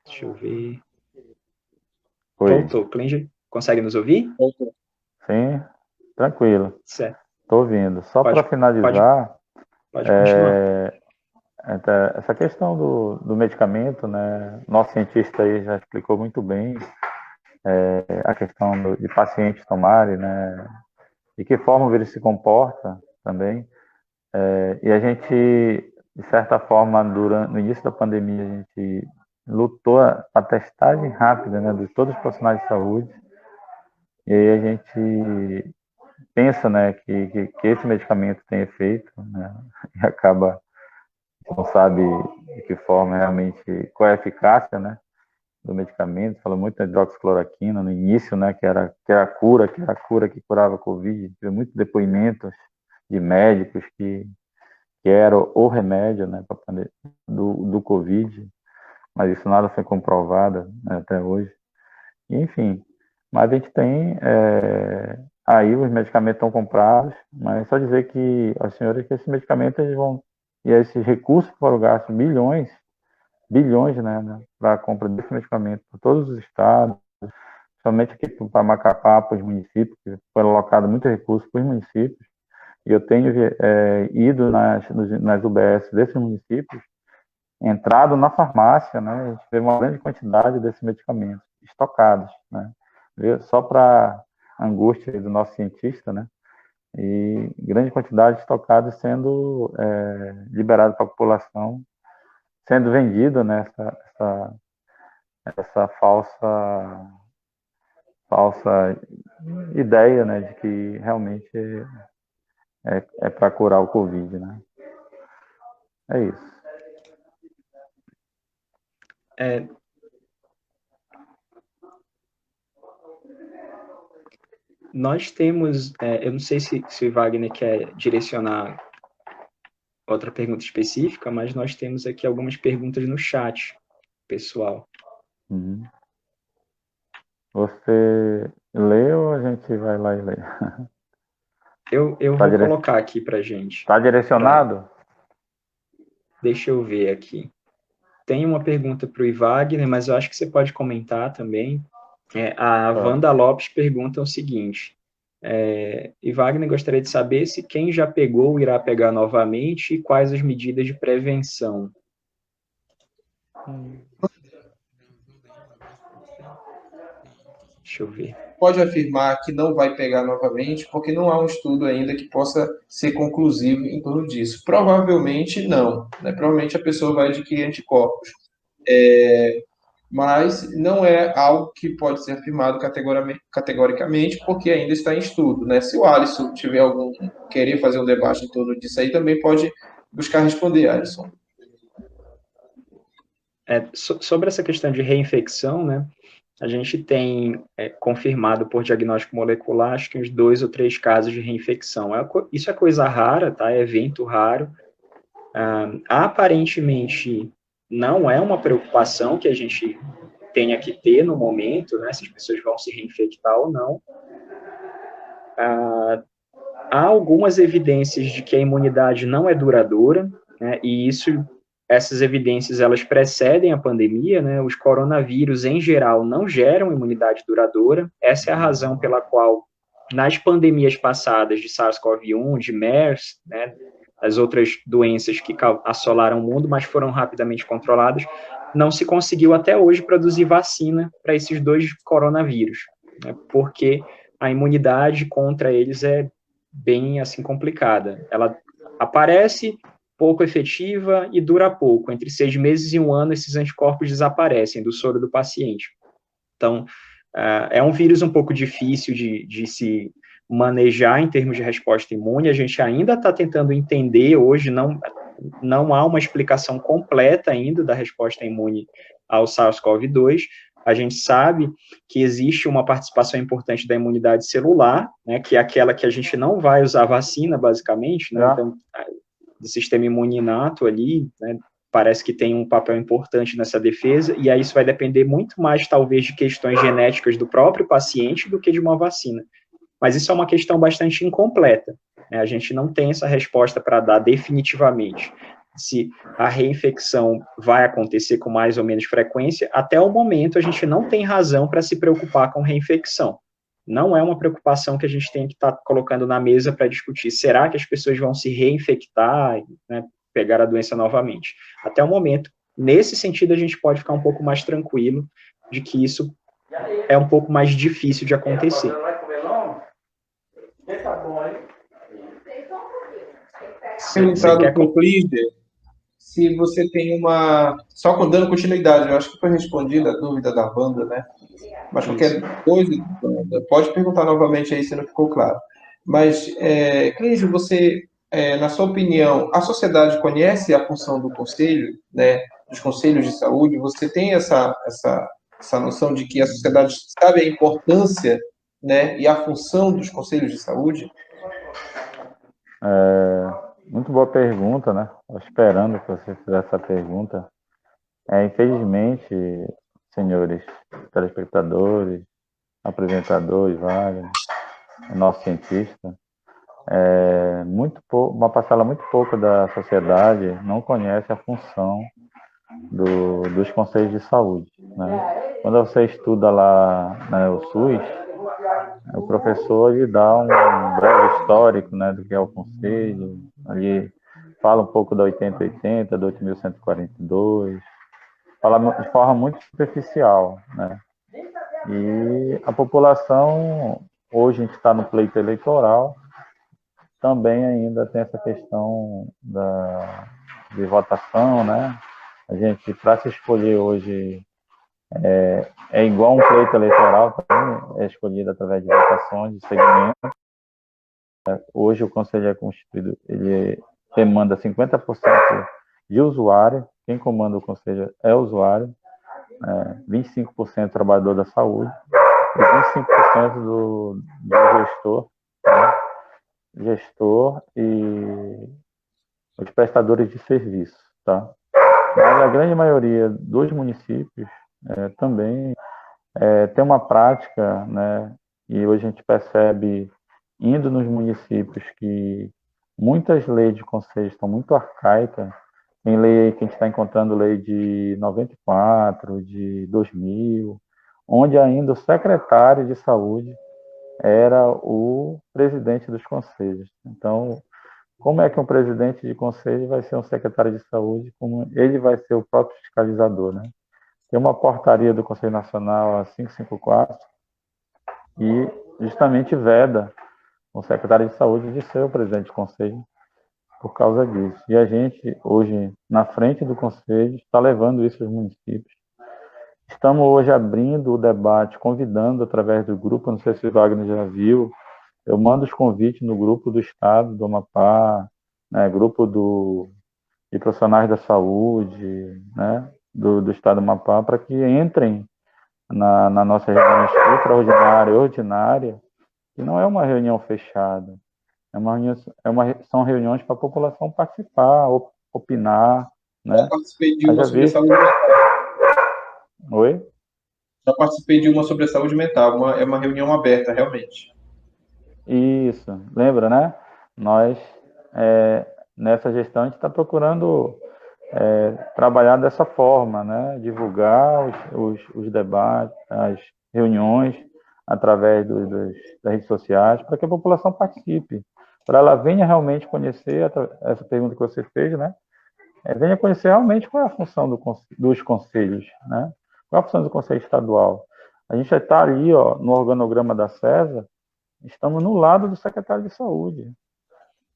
deixa eu ver. Voltou. Klinger, consegue nos ouvir? Voltou. Sim, tranquilo. Certo. Estou ouvindo. Só para finalizar, pode continuar. Essa questão do medicamento, né? Nosso cientista aí já explicou muito bem a questão de pacientes tomarem, né? De que forma ele se comporta também. E a gente, de certa forma, no início da pandemia, a gente lutou a testagem rápida, né? De todos os profissionais de saúde. E aí a gente pensa, né, que esse medicamento tem efeito, né? E acaba não sabe de que forma realmente, qual é a eficácia, né, do medicamento. Fala muito da hidroxicloroquina no início, né, que era a cura que curava a Covid. Tive muitos depoimentos de médicos que era o remédio, né, do Covid, mas isso nada foi comprovado, né, até hoje. E, enfim, mas a gente tem aí os medicamentos estão comprados, mas só dizer que aos senhores que esses medicamentos eles vão e esses recursos que foram gastos bilhões, né, para a compra desse medicamento por todos os estados, somente aqui para Macapá, para os municípios, que foram alocados muitos recursos para os municípios, e eu tenho ido nas UBS desses municípios, entrado na farmácia, né, a gente vê uma grande quantidade desses medicamentos estocados, né, só para angústia do nosso cientista, né, e grande quantidade estocada sendo liberado para a população, sendo vendido nessa essa falsa ideia, né, de que realmente é para curar o Covid, né? É isso. Nós temos, eu não sei se o Wagner quer direcionar outra pergunta específica, mas nós temos aqui algumas perguntas no chat, pessoal. Uhum. Você lê ou a gente vai lá e lê? Eu vou colocar aqui para gente. Está direcionado? Deixa eu ver aqui. Tem uma pergunta para o Wagner, mas eu acho que você pode comentar também. A Wanda Lopes pergunta o seguinte: Wagner gostaria de saber se quem já pegou irá pegar novamente e quais as medidas de prevenção. Deixa eu ver. Pode afirmar que não vai pegar novamente, porque não há um estudo ainda que possa ser conclusivo em torno disso. Provavelmente não, né? Provavelmente a pessoa vai adquirir anticorpos. Mas não é algo que pode ser afirmado categoricamente, porque ainda está em estudo, né? Se o Alisson tiver querer fazer um debate em torno disso aí, também pode buscar responder, Alisson. Sobre essa questão de reinfecção, né? A gente tem confirmado por diagnóstico molecular, acho que uns 2 ou 3 casos de reinfecção. Isso é coisa rara, tá? É evento raro. Aparentemente, não é uma preocupação que a gente tenha que ter no momento, né, se as pessoas vão se reinfectar ou não. Há algumas evidências de que a imunidade não é duradoura, né, e essas evidências elas precedem a pandemia, né, os coronavírus em geral não geram imunidade duradoura, essa é a razão pela qual nas pandemias passadas de SARS-CoV-1, de MERS, né, as outras doenças que assolaram o mundo, mas foram rapidamente controladas, não se conseguiu até hoje produzir vacina para esses dois coronavírus, né, porque a imunidade contra eles é bem assim complicada. Ela aparece pouco efetiva e dura pouco. Entre 6 meses e 1 ano, esses anticorpos desaparecem do soro do paciente. Então, é um vírus um pouco difícil de se manejar em termos de resposta imune. A gente ainda está tentando entender hoje, não há uma explicação completa ainda da resposta imune ao SARS-CoV-2. A gente sabe que existe uma participação importante da imunidade celular, né, que é aquela que a gente não vai usar vacina, basicamente, né, então, do sistema imune inato ali, né, parece que tem um papel importante nessa defesa, e aí isso vai depender muito mais, talvez, de questões genéticas do próprio paciente do que de uma vacina. Mas isso é uma questão bastante incompleta, né, a gente não tem essa resposta para dar definitivamente. Se a reinfecção vai acontecer com mais ou menos frequência, até o momento a gente não tem razão para se preocupar com reinfecção. Não é uma preocupação que a gente tem que estar colocando na mesa para discutir. Será que as pessoas vão se reinfectar, né, pegar a doença novamente? Até o momento, nesse sentido, a gente pode ficar um pouco mais tranquilo de que isso é um pouco mais difícil de acontecer. Perguntado para o Clisder se você tem só dando continuidade, eu acho que foi respondida a dúvida da banda, né? Mas qualquer coisa, pode perguntar novamente aí se não ficou claro. Mas, Clisder, você, na sua opinião, a sociedade conhece a função do conselho, né? Dos conselhos de saúde? Você tem essa noção de que a sociedade sabe a importância, né? E a função dos conselhos de saúde? Muito boa pergunta, né? Estou esperando que você fizesse essa pergunta. Infelizmente, senhores telespectadores, apresentadores, Wagner, nosso cientista, uma parcela muito pouco da sociedade não conhece a função dos conselhos de saúde, né? Quando você estuda lá, né, o SUS, o professor lhe dá um breve histórico, né, do que é o conselho, ali fala um pouco da 8080, do 8142, fala de forma muito superficial, né? E a população, hoje a gente está no pleito eleitoral, também ainda tem essa questão de votação, né? A gente, para se escolher hoje, é igual um pleito eleitoral também, é escolhido através de votações, de segmento. Hoje o conselho é constituído, ele demanda 50% de usuário, quem comanda o conselho é o usuário, 25% trabalhador da saúde e 25% do gestor, né? Gestor e os prestadores de serviço, tá? Mas a grande maioria dos municípios também tem uma prática, né? E hoje a gente percebe, indo nos municípios, que muitas leis de conselho estão muito arcaicas. Tem lei que a gente está encontrando, lei de 94, de 2000, onde ainda o secretário de saúde era o presidente dos conselhos. Então, como é que um presidente de conselho vai ser um secretário de saúde, como ele vai ser o próprio fiscalizador, né? Tem uma portaria do Conselho Nacional, a 554, e justamente veda o secretário de saúde de ser o presidente do conselho por causa disso. E a gente, hoje, na frente do conselho, está levando isso aos municípios. Estamos hoje abrindo o debate, convidando através do grupo, não sei se o Wagner já viu, eu mando os convites no grupo do Estado do Amapá, né, grupo de profissionais da saúde, né, do Estado do Amapá, para que entrem na nossa reunião extraordinária e ordinária, que não é uma reunião fechada, são reuniões para a população participar, opinar, né? Já participei de uma Haja sobre a visto... saúde mental. Oi? Já participei de uma sobre a saúde mental, é uma reunião aberta, realmente. Isso, lembra, né? Nós, nessa gestão, a gente está procurando trabalhar dessa forma, né? Divulgar os debates, as reuniões através das redes sociais, para que a população participe, para ela venha realmente conhecer essa pergunta que você fez, né? Venha conhecer realmente qual é a função dos conselhos, né? Qual é a função do Conselho Estadual. A gente já está ali, ó, no organograma da CESA, estamos no lado do secretário de Saúde.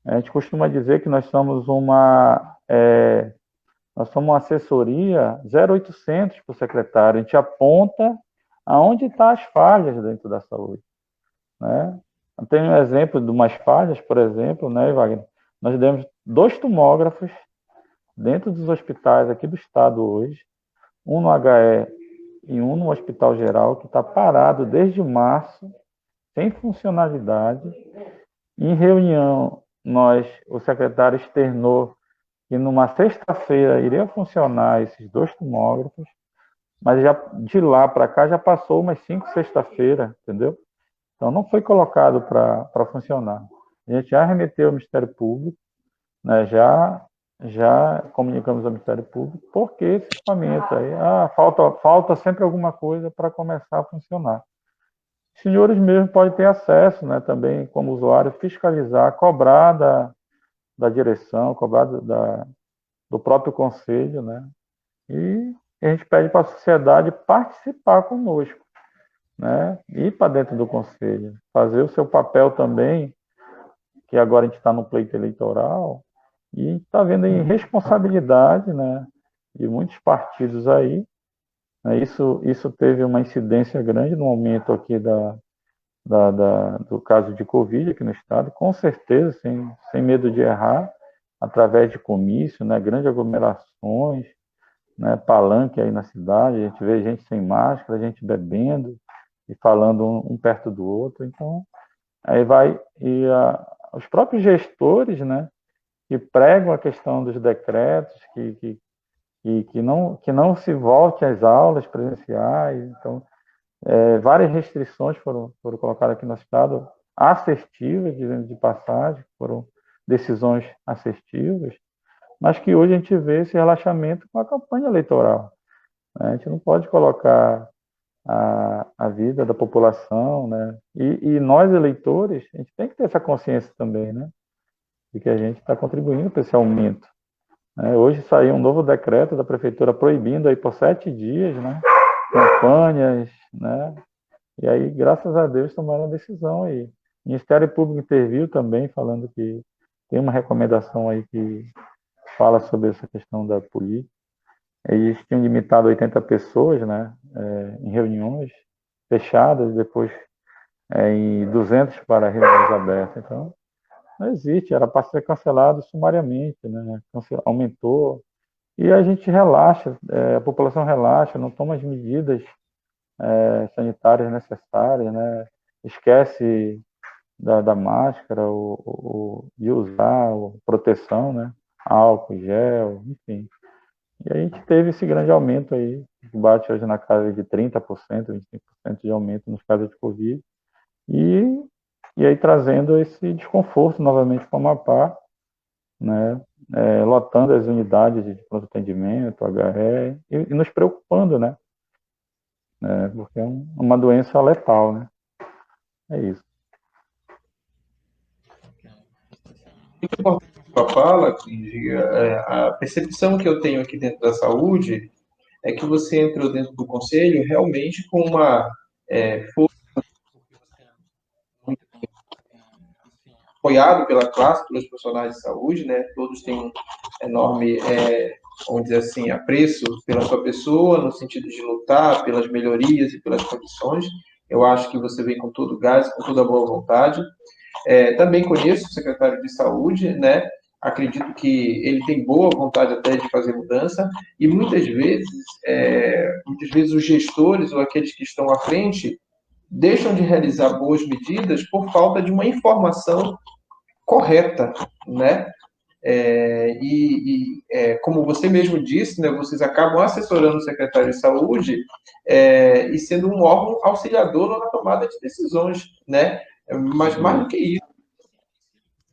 A gente costuma dizer que nós somos uma assessoria 0800 para o secretário. A gente aponta aonde estão as falhas dentro da saúde, né? Tem um exemplo de umas falhas, por exemplo, né, Wagner? Nós demos 2 tomógrafos dentro dos hospitais aqui do estado hoje, um no HE e um no Hospital Geral, que está parado desde março, sem funcionalidade. Em reunião, o secretário externou que numa sexta-feira iria funcionar esses 2 tomógrafos, mas já de lá para cá já passou umas 5 sexta-feira, entendeu? Então não foi colocado para funcionar. A gente já remeteu ao Ministério Público, né? Já comunicamos ao Ministério Público, porque esse equipamento aí, falta sempre alguma coisa para começar a funcionar. Os senhores mesmo podem ter acesso, né, também como usuário, fiscalizar, cobrar da direção, cobrar do próprio conselho, né? E a gente pede para a sociedade participar conosco, né? Ir para dentro do conselho, fazer o seu papel também, que agora a gente está no pleito eleitoral, e está vendo aí responsabilidade, né, de muitos partidos aí, né? Isso teve uma incidência grande no aumento aqui do caso de Covid aqui no estado, com certeza, sem medo de errar, através de comício, né, grandes aglomerações, né, palanque aí na cidade, a gente vê gente sem máscara, gente bebendo e falando um perto do outro. Então, aí os próprios gestores, né, que pregam a questão dos decretos, que não se volte às aulas presenciais. Então, várias restrições foram colocadas aqui no estado, assertivas, dizendo de passagem, foram decisões assertivas, mas que hoje a gente vê esse relaxamento com a campanha eleitoral, né? A gente não pode colocar a vida da população, né? E nós, eleitores, a gente tem que ter essa consciência também, né? De que a gente está contribuindo para esse aumento. Hoje saiu um novo decreto da prefeitura proibindo aí por 7 dias, né, campanhas, né? E aí, graças a Deus, tomaram a decisão aí. O Ministério Público interviu também, falando que tem uma recomendação aí que fala sobre essa questão da política. Eles tinham limitado 80 pessoas, né, em reuniões fechadas, depois em 200 para reuniões abertas. Então, não existe, era para ser cancelado sumariamente, né? Aumentou. E a gente relaxa, a população relaxa, não toma as medidas sanitárias necessárias, né? Esquece da máscara, de usar proteção, né? Álcool, gel, enfim. E a gente teve esse grande aumento aí, que bate hoje na casa de 30%, 25% de aumento nos casos de Covid. E aí trazendo esse desconforto novamente para o Amapá, né? Lotando as unidades de pronto atendimento, HE, e nos preocupando, né? Porque é uma doença letal, né? É isso. Muito importante a sua fala, a percepção que eu tenho aqui dentro da saúde é que você entrou dentro do conselho realmente com uma força, apoiado pela classe, pelos profissionais de saúde, né? Todos têm um enorme, vamos dizer assim, apreço pela sua pessoa, no sentido de lutar pelas melhorias e pelas condições. Eu acho que você vem com todo o gás, com toda a boa vontade. Também conheço o secretário de Saúde, né? Acredito que ele tem boa vontade até de fazer mudança, e muitas vezes os gestores ou aqueles que estão à frente deixam de realizar boas medidas por falta de uma informação correta, né? Como você mesmo disse, né, vocês acabam assessorando o secretário de saúde e sendo um órgão auxiliador na tomada de decisões, né? Mas mais do que isso,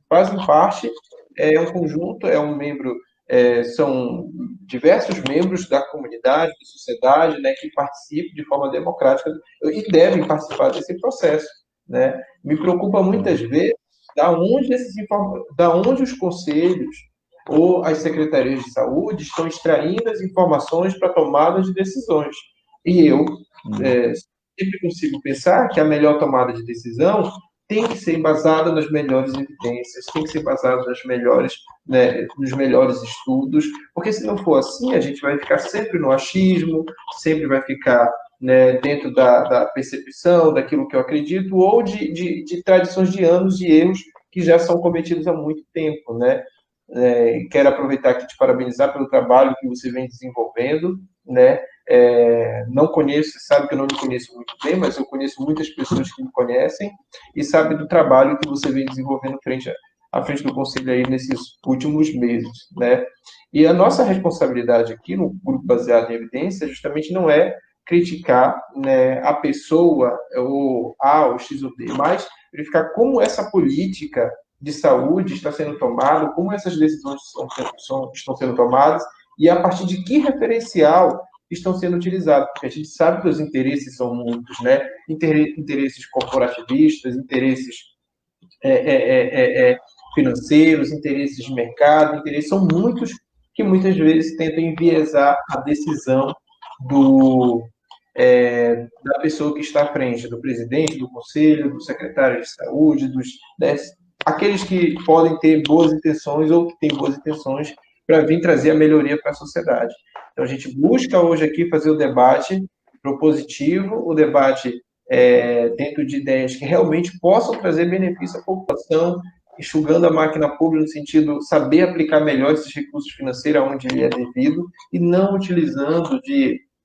fazem parte, um conjunto, um membro, são diversos membros da comunidade, da sociedade, né, que participam de forma democrática e devem participar desse processo, né? Me preocupa muitas vezes da onde os conselhos ou as secretarias de saúde estão extraindo as informações para tomada de decisões. E eu sempre consigo pensar que a melhor tomada de decisão tem que ser embasada nas melhores evidências, tem que ser embasada nos melhores estudos, porque se não for assim, a gente vai ficar sempre no achismo, sempre vai ficar, né, dentro da percepção, daquilo que eu acredito, ou de tradições de anos de erros que já são cometidos há muito tempo, né? Quero aproveitar aqui e te parabenizar pelo trabalho que você vem desenvolvendo, né? Não conheço, você sabe que eu não me conheço muito bem, mas eu conheço muitas pessoas que me conhecem e sabe do trabalho que você vem desenvolvendo à frente do Conselho aí nesses últimos meses, né? E a nossa responsabilidade aqui no Grupo Baseado em Evidência justamente não é criticar, né, a pessoa, ou A, ou X ou D, mas verificar como essa política de saúde está sendo tomada, como essas decisões estão sendo tomadas e a partir de que referencial estão sendo utilizados, porque a gente sabe que os interesses são muitos, né? Interesses corporativistas, interesses financeiros, interesses de mercado, interesses são muitos que muitas vezes tentam enviesar a decisão da pessoa que está à frente, do presidente, do conselho, do secretário de saúde, aqueles que podem ter boas intenções ou que têm boas intenções para vir trazer a melhoria para a sociedade. Então, a gente busca hoje aqui fazer o debate propositivo, o debate dentro de ideias que realmente possam trazer benefício à população, enxugando a máquina pública no sentido de saber aplicar melhor esses recursos financeiros onde ele é devido e não utilizando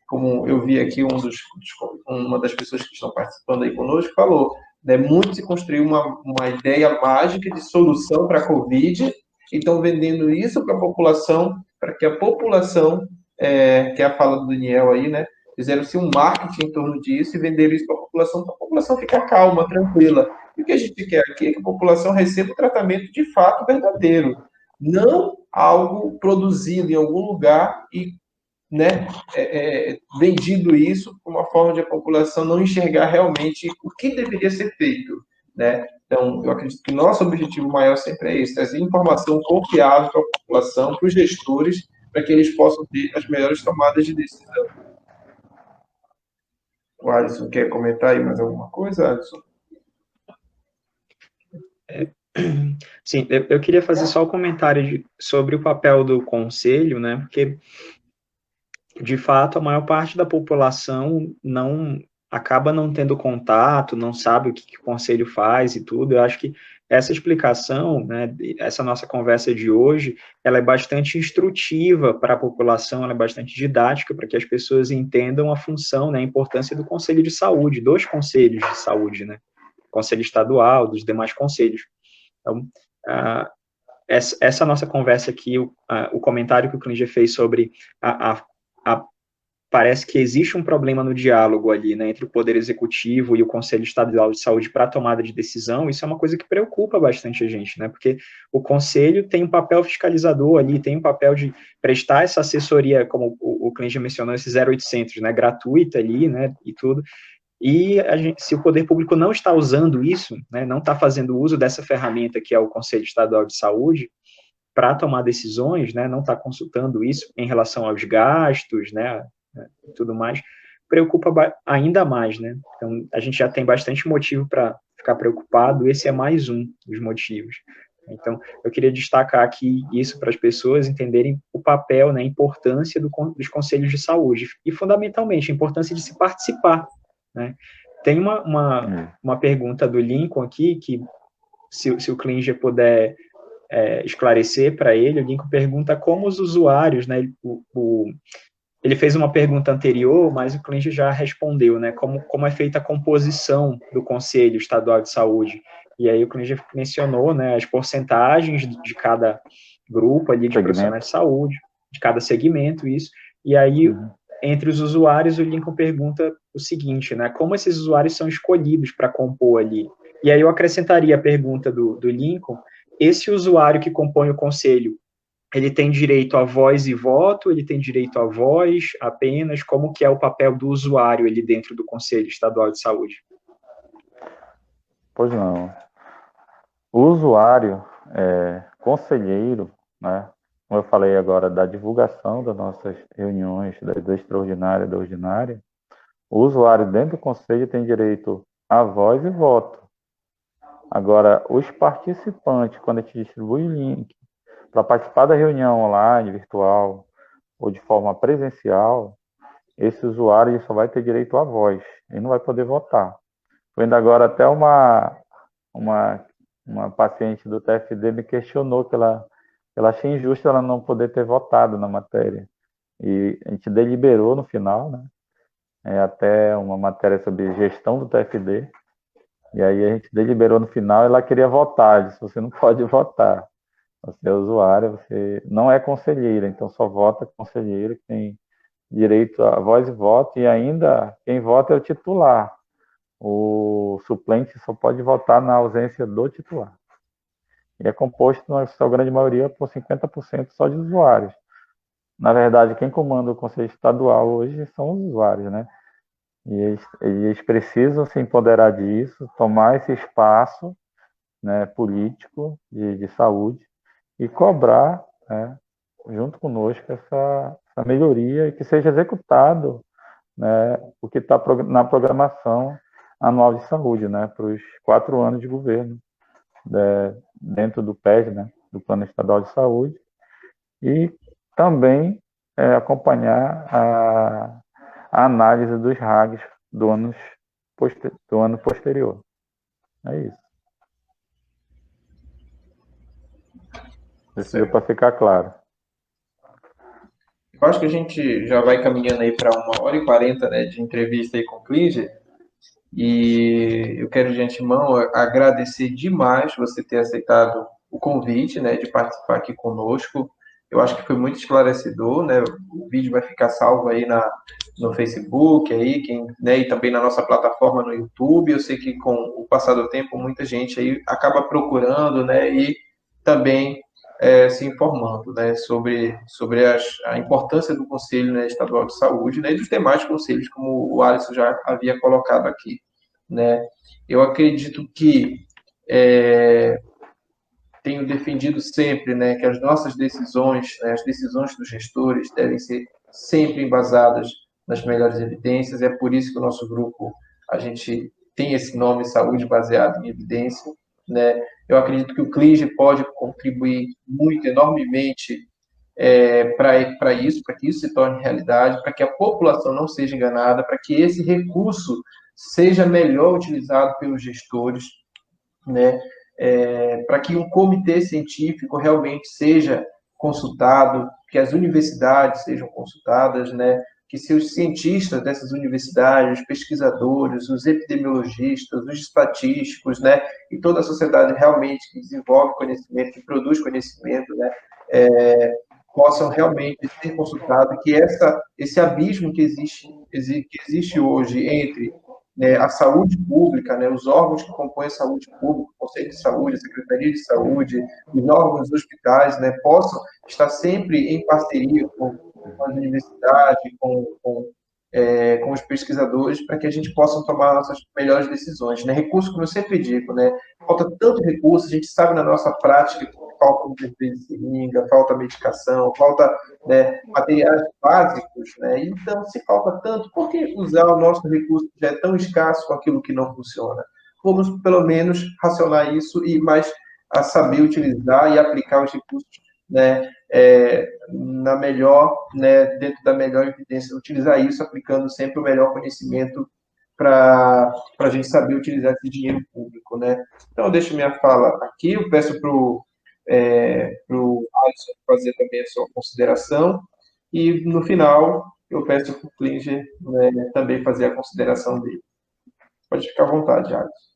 como eu vi aqui uma das pessoas que estão participando aí conosco falou, né, muito se construiu uma ideia mágica de solução para a Covid e estão vendendo isso para a população, para que a população, que é a fala do Daniel aí, né, fizeram-se um marketing em torno disso e venderam isso para a população ficar calma, tranquila. E o que a gente quer aqui é que a população receba o tratamento de fato verdadeiro, não algo produzido em algum lugar e, né, vendido isso por uma forma de a população não enxergar realmente o que deveria ser feito, né? Então, eu acredito que nosso objetivo maior sempre é esse, trazer informação confiável para a população, para os gestores, para que eles possam ter as melhores tomadas de decisão. O Alisson quer comentar aí mais alguma coisa, Alisson? Sim, eu queria fazer só um comentário sobre o papel do conselho, né? Porque, de fato, a maior parte da população acaba não tendo contato, não sabe o que o conselho faz e tudo. Eu acho que essa explicação, né, essa nossa conversa de hoje, ela é bastante instrutiva para a população, ela é bastante didática para que as pessoas entendam a função, né, a importância do Conselho de Saúde, dos conselhos de saúde, né, Conselho Estadual, dos demais conselhos. Então, essa nossa conversa aqui, o comentário que o Klinger fez sobre parece que existe um problema no diálogo ali, né, entre o Poder Executivo e o Conselho Estadual de Saúde para a tomada de decisão. Isso é uma coisa que preocupa bastante a gente, né, porque o Conselho tem um papel fiscalizador ali, tem um papel de prestar essa assessoria, como o Klinger mencionou, esse 0800, né, gratuita ali, né, e tudo. E se o poder público não está usando isso, né, não está fazendo uso dessa ferramenta que é o Conselho Estadual de Saúde para tomar decisões, né, não está consultando isso em relação aos gastos, né, e tudo mais, preocupa ainda mais, né? Então, a gente já tem bastante motivo para ficar preocupado, esse é mais um dos motivos. Então, eu queria destacar aqui isso para as pessoas entenderem o papel, né, a importância dos conselhos de saúde e, fundamentalmente, a importância de se participar, né? Tem uma pergunta do Lincoln aqui, que se o Klinger puder esclarecer para ele, o Lincoln pergunta como os usuários, né, ele fez uma pergunta anterior, mas o Klinger já respondeu, né, como é feita a composição do Conselho Estadual de Saúde. E aí o Klinger mencionou, né, as porcentagens de cada grupo ali de profissionais de saúde, de cada segmento, isso. E aí, entre os usuários, o Lincoln pergunta o seguinte, né? Como esses usuários são escolhidos para compor ali? E aí eu acrescentaria a pergunta do Lincoln: esse usuário que compõe o conselho, ele tem direito a voz e voto? Ele tem direito a voz apenas? Como que é o papel do usuário ali dentro do Conselho Estadual de Saúde? Pois não. O usuário, conselheiro, né? Como eu falei agora, da divulgação das nossas reuniões, da extraordinária, da ordinária, o usuário dentro do conselho tem direito a voz e voto. Agora, os participantes, quando a gente distribui o link para participar da reunião online, virtual, ou de forma presencial, esse usuário só vai ter direito à voz, ele não vai poder votar. Vendo agora até uma paciente do TFD me questionou que ela achei injusto ela não poder ter votado na matéria. E a gente deliberou no final, né? Até uma matéria sobre gestão do TFD. E aí a gente deliberou no final e ela queria votar. Disse, você não pode votar. Você é usuária, você não é conselheira, então só vota conselheiro que tem direito a voz e voto, e ainda quem vota é o titular. O suplente só pode votar na ausência do titular. E é composto, na sua grande maioria, por 50% só de usuários. Na verdade, quem comanda o Conselho Estadual hoje são os usuários, né? E eles precisam se empoderar disso, tomar esse espaço, né, político de saúde e cobrar, né, junto conosco essa melhoria e que seja executado, né, o que está na programação anual de saúde, né, para os 4 anos de governo, dentro do PES, né, do Plano Estadual de Saúde, e também acompanhar a análise dos RAGs do ano posterior. É isso. Isso deu para ficar claro. Eu acho que a gente já vai caminhando aí para 1h40, né, de entrevista aí com o Klinger. E eu quero de antemão agradecer demais você ter aceitado o convite, né, de participar aqui conosco. Eu acho que foi muito esclarecedor, né? O vídeo vai ficar salvo aí no Facebook, aí, né, e também na nossa plataforma no YouTube. Eu sei que com o passar do tempo muita gente aí acaba procurando, né, e também se informando, né, sobre a importância do Conselho, né, Estadual de Saúde, né, e dos demais conselhos, como o Alisson já havia colocado aqui, né. Eu acredito que tenho defendido sempre, né, que as nossas decisões, né, as decisões dos gestores devem ser sempre embasadas nas melhores evidências. É por isso que o nosso grupo, a gente tem esse nome, Saúde Baseada em Evidência, né. Eu acredito que o Klinger pode contribuir muito, enormemente, para isso, para que isso se torne realidade, para que a população não seja enganada, para que esse recurso seja melhor utilizado pelos gestores, né? Para que um comitê científico realmente seja consultado, que as universidades sejam consultadas, né? Que se os cientistas dessas universidades, os pesquisadores, os epidemiologistas, os estatísticos, né? E toda a sociedade realmente que desenvolve conhecimento, que produz conhecimento, né? Possam realmente ser consultados, que esse abismo que existe hoje entre, né, a saúde pública, né, os órgãos que compõem a saúde pública, o Conselho de Saúde, a Secretaria de Saúde, os órgãos dos hospitais, né, possam estar sempre em parceria com as universidades, com os pesquisadores, para que a gente possa tomar nossas melhores decisões, né? Recurso, como eu sempre digo, né? Falta tanto recurso, a gente sabe na nossa prática que falta muitas vezes seringa, falta medicação, falta, né, materiais básicos, né? Então, se falta tanto, por que usar o nosso recurso que já é tão escasso com aquilo que não funciona? Vamos, pelo menos, racionar isso e mais a saber utilizar e aplicar os recursos, né, na melhor, né, dentro da melhor evidência, utilizar isso aplicando sempre o melhor conhecimento para a gente saber utilizar esse dinheiro público, né? Então, eu deixo minha fala aqui, eu peço para o Alisson fazer também a sua consideração, e no final eu peço para o Klinger, né, também fazer a consideração dele. Pode ficar à vontade, Alisson.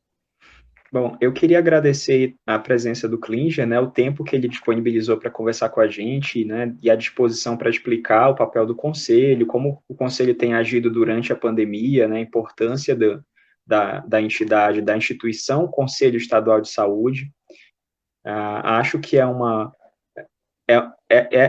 Bom, eu queria agradecer a presença do Klinger, né, o tempo que ele disponibilizou para conversar com a gente, né, e a disposição para explicar o papel do Conselho, como o Conselho tem agido durante a pandemia, né, a importância da entidade, da instituição Conselho Estadual de Saúde. Acho que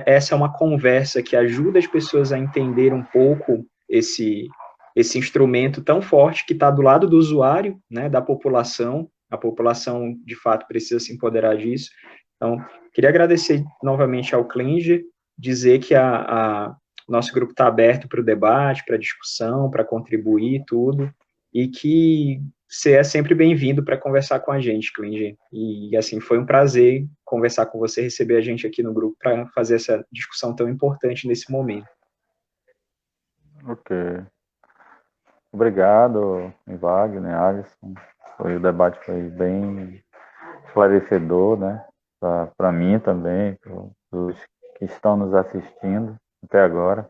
essa é uma conversa que ajuda as pessoas a entender um pouco esse instrumento tão forte que está do lado do usuário, né, da população. A população, de fato, precisa se empoderar disso. Então, queria agradecer novamente ao Klinger, dizer que nosso grupo está aberto para o debate, para a discussão, para contribuir, tudo, e que você é sempre bem-vindo para conversar com a gente, Klinger. E, assim, foi um prazer conversar com você, receber a gente aqui no grupo para fazer essa discussão tão importante nesse momento. Ok. Obrigado, Wagner, Alisson. O debate foi bem esclarecedor, né? Para mim também, para os que estão nos assistindo até agora.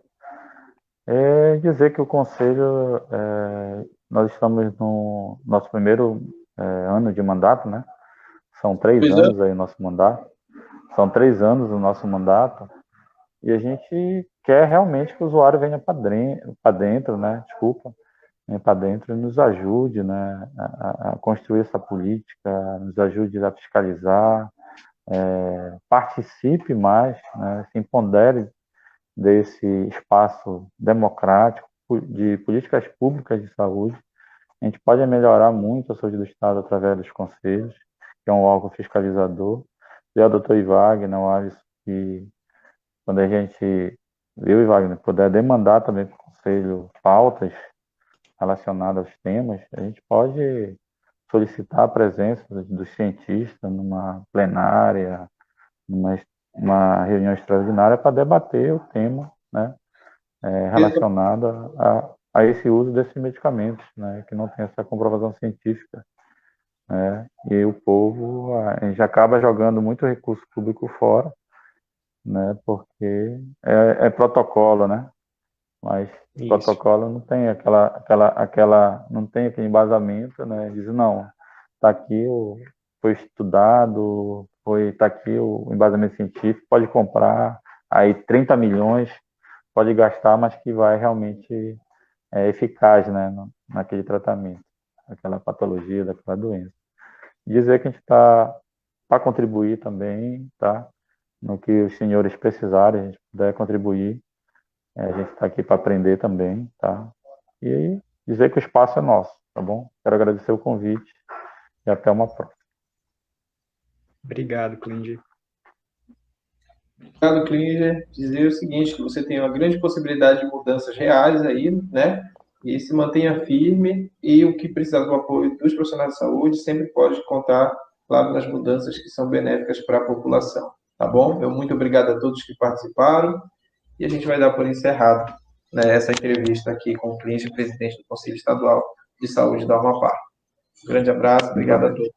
Dizer que o Conselho, nós estamos no nosso primeiro ano de mandato, né? São 3 anos aí o nosso mandato. São 3 anos o nosso mandato. E a gente quer realmente que o usuário venha para dentro, né? Desculpa. Para dentro e nos ajude, né, a construir essa política, nos ajude a fiscalizar, participe mais, né, se empodere desse espaço democrático de políticas públicas de saúde. A gente pode melhorar muito a saúde do Estado através dos conselhos, que é um órgão fiscalizador. E ao doutor Wagner, o Alisson, que quando a gente, eu e Wagner, puder demandar também para o conselho pautas relacionada aos temas, a gente pode solicitar a presença dos cientistas numa plenária, numa reunião extraordinária para debater o tema, né, relacionado a esse uso desses medicamentos, né, que não tem essa comprovação científica. Né, e o povo, a gente acaba jogando muito recurso público fora, né, porque é protocolo, né? Mas o protocolo não tem não tem aquele embasamento, né? Diz, não, tá aqui, foi estudado, tá aqui o embasamento científico, pode comprar, aí 30 milhões, pode gastar, mas que vai realmente eficaz, né, naquele tratamento, aquela patologia, daquela doença. Dizer que a gente está para contribuir também, tá? No que os senhores precisarem, a gente puder contribuir. A gente está aqui para aprender também, tá? E dizer que o espaço é nosso, tá bom? Quero agradecer o convite e até uma próxima. Obrigado, Klinger. Obrigado, Klinger. Dizer o seguinte, que você tem uma grande possibilidade de mudanças reais aí, né? E se mantenha firme e o que precisar do apoio dos profissionais de saúde sempre pode contar, claro, nas mudanças que são benéficas para a população, tá bom? Muito obrigado a todos que participaram e a gente vai dar por encerrado, né, essa entrevista aqui com o Klinger, presidente do Conselho Estadual de Saúde do Amapá. Um grande abraço, obrigado a todos.